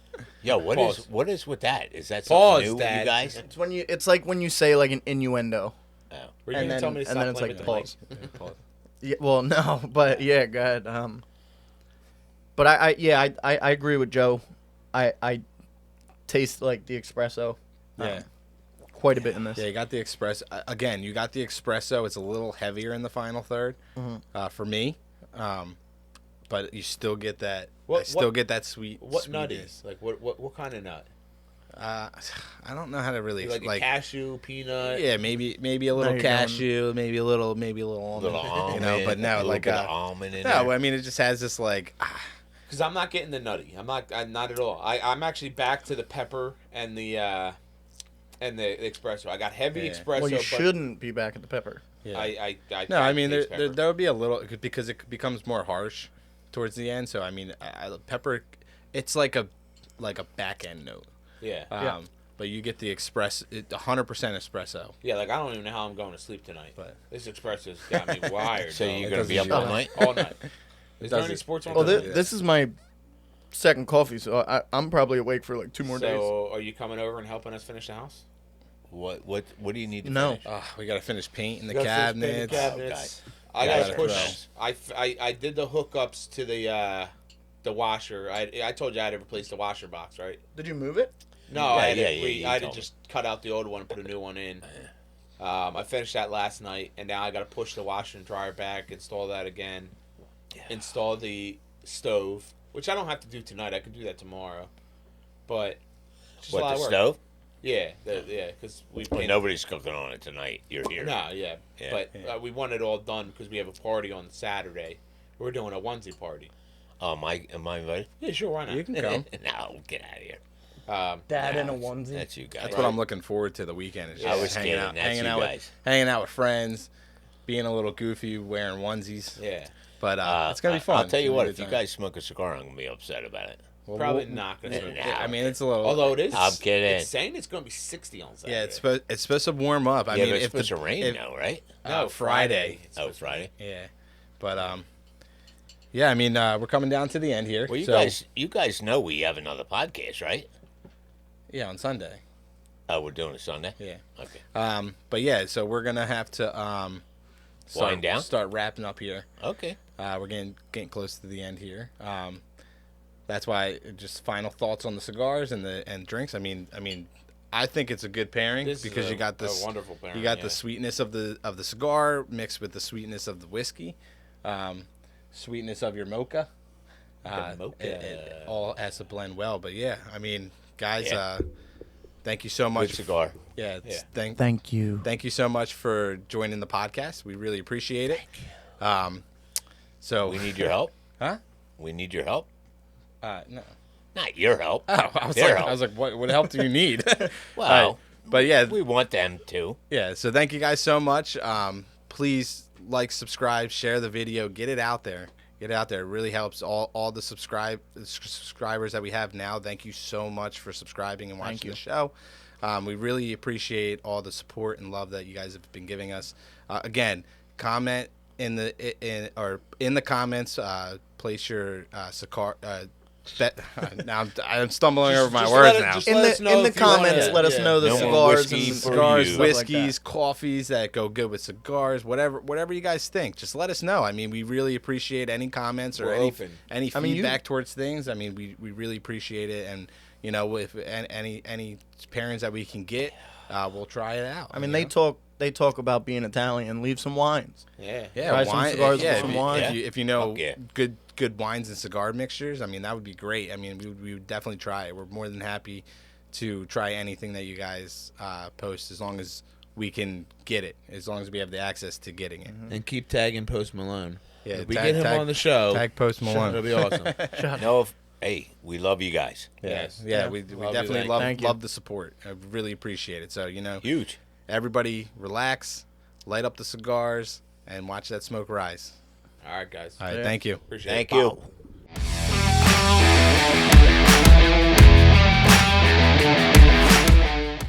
S4: Yo,
S2: Pause.
S4: what is with that? Is that
S2: Pause,
S4: something new with
S2: Dad.
S4: you guys?
S3: It's when you. It's like when you say like an innuendo.
S2: Were you
S3: And
S2: gonna
S3: then-
S2: tell me to
S3: and
S2: stop
S3: then it's
S2: playing
S3: like
S2: with the mic?
S3: pause. Yeah, well, no, but yeah, go ahead. But I agree with Joe. I taste like the espresso.
S1: Yeah.
S3: Quite a bit in this.
S1: Yeah, you got the espresso. Again, you got the espresso. It's a little heavier in the final third for me. But you still get that. Get that sweet.
S2: What
S1: sweetness.
S2: nutties? Like what kind of nut?
S1: I don't know how to really
S2: Like a cashew, peanut.
S1: Yeah, maybe a little
S3: you're
S1: cashew, maybe a little almond.
S4: Little almond,
S1: you know, but
S4: a
S1: no,
S4: little
S1: like
S4: bit of almond in
S1: no.
S4: there.
S1: I mean, it just has this like.
S2: Because I'm not getting the nutty. I'm not at all. I'm actually back to the pepper and the espresso. I got heavy
S1: Yeah.
S2: espresso.
S3: Well, you
S2: but
S3: shouldn't be back at the pepper.
S1: Yeah.
S2: I
S1: No, I mean
S2: taste
S1: there
S2: pepper.
S1: there would be a little because it becomes more harsh towards the end. So I mean, pepper, it's like a back end note.
S2: Yeah.
S3: Yeah.
S1: But you get the 100% espresso.
S2: Yeah, like I don't even know how I'm going to sleep tonight.
S1: But-
S2: This espresso's got me wired.
S4: So
S2: dog.
S4: you're
S1: It
S4: gonna be up
S1: doesn't
S4: all
S1: usually-
S4: night?
S2: all night. Is there
S1: doesn't-
S2: any sports on?
S3: Well,
S2: tonight?
S3: this is my second coffee, so I'm probably awake for like 2 more days.
S2: So are you coming over and helping us finish the house?
S4: What do you need to
S3: No.
S4: finish?
S1: We got to finish painting the
S2: You gotta finish painting
S1: cabinets.
S2: the I
S1: Yeah,
S2: gotta
S1: I
S2: push.
S1: gotta
S2: I did the hookups to the washer. I told you I had to replace the washer box, right?
S3: Did you move it?
S2: No,
S4: Yeah,
S2: I had
S4: yeah,
S2: to,
S4: yeah, you
S2: I had to
S4: told me.
S2: just cut out the old one and put a new one in. I finished that last night, and now I got to push the washer and dryer back, install that again, install the stove, which I don't have to do tonight. I can do that tomorrow, but it's just a lot
S4: What,
S2: of
S4: the
S2: work.
S4: stove?
S2: Yeah, because we
S4: Well,
S2: painted.
S4: nobody's cooking on it tonight. You're here.
S2: No, yeah,
S4: Yeah.
S2: but we want it all done because we have a party on Saturday. We're doing a onesie party.
S4: Oh, am I invited?
S2: Yeah, sure, why not?
S1: You can come.
S4: No, get out of here.
S3: Dad in a
S2: nah,
S3: onesie.
S4: That's you guys.
S1: That's what I'm looking forward to the weekend. Is
S2: I
S1: just
S2: was
S1: hanging
S4: kidding.
S1: out,
S4: That's
S1: hanging
S4: you
S1: out
S4: guys.
S1: hanging out with friends, being a little goofy, wearing onesies.
S2: Yeah,
S1: But it's gonna be fun.
S4: I'll tell you
S1: It's
S4: what.
S1: gonna
S4: If
S1: be a
S4: you
S1: good time.
S4: guys smoke a cigar, I'm gonna be upset about it.
S1: Well,
S2: probably
S1: we'll-
S2: not gonna.
S4: Yeah,
S1: I mean, it's a little.
S2: Although it is,
S4: I'm kidding.
S2: It's saying it's going to be 60 on Saturday.
S1: yeah, it's supposed to warm up. I
S4: Yeah,
S1: mean,
S4: but it's
S1: if
S4: supposed
S1: the
S4: to rain
S1: if-
S4: now, right?
S2: No,
S1: Friday.
S2: It's
S4: Oh,
S2: supposed to be-
S4: Friday.
S1: Yeah, but yeah. I mean, we're coming down to the end here.
S4: Well,
S1: so,
S4: you guys know we have another podcast, right?
S1: Yeah, on Sunday.
S4: Oh, we're doing it Sunday.
S1: Yeah.
S4: Okay.
S1: But yeah, so we're gonna have to
S4: Wind down?
S1: start wrapping up here.
S4: Okay.
S1: We're getting close to the end here. That's why just final thoughts on the cigars and drinks. I mean, I think it's a good pairing
S2: This is
S1: because you got
S2: a
S1: this
S2: wonderful pairing,
S1: You got
S2: yeah.
S1: the sweetness of the cigar mixed with the sweetness of the whiskey, sweetness of your mocha.
S2: mocha.
S1: It all has to blend well. But yeah, I mean, guys,
S4: Yeah.
S1: thank you so
S4: Good
S1: much.
S4: cigar.
S1: Yeah,
S3: Thank you.
S1: Thank you so much for joining the podcast. We really appreciate it. So
S4: We need your help.
S1: Huh?
S4: We need your help.
S1: No.
S4: Not your help.
S1: Oh,
S4: Their help.
S1: I was like, what help do you need?
S4: Well,
S1: but yeah,
S4: we want them to.
S1: yeah. So thank you guys so much. Please like, subscribe, share the video, get it out there, Get it out there. It really helps all the subscribers that we have now. Thank you so much for subscribing and watching the show. We really appreciate all the support and love that you guys have been giving us. Again, comment in the comments. Place your cigar. Now I'm stumbling over my words now.
S3: In the comments, let us know the
S4: No more
S3: cigars
S4: whiskey
S3: and
S4: for
S3: cigars,
S4: you.
S1: Whiskeys, coffees that go good with cigars, whatever you guys think. Just let us know. I mean, we really appreciate any comments or
S2: We're open.
S1: any feedback towards things. I mean, we really appreciate it, and you know, if any pairings that we can get, we'll try it out.
S3: I mean, they talk about being Italian. Leave some wines.
S2: Yeah.
S3: Try some cigars with some wine.
S1: If you know
S4: Fuck yeah.
S1: good wines and cigar mixtures, I mean, that would be great. I mean, we would definitely try it. We're more than happy to try anything that you guys post, as long as we can get it, as long as we have the access to getting it.
S2: And keep tagging Post Malone.
S1: Yeah,
S2: If we get him on the show,
S1: Tag Post Malone.
S2: it'll be awesome.
S4: Hey, we love you guys.
S2: Yes.
S1: Yeah,
S3: Yeah.
S1: we
S2: Love you,
S1: definitely
S2: thank you.
S1: love the support. I really appreciate it. So, you know,
S4: Huge.
S1: everybody relax, light up the cigars, and watch that smoke rise.
S2: All right, guys.
S1: All right,
S3: Yeah.
S1: thank you.
S2: Appreciate
S4: Thank
S2: it.
S4: you.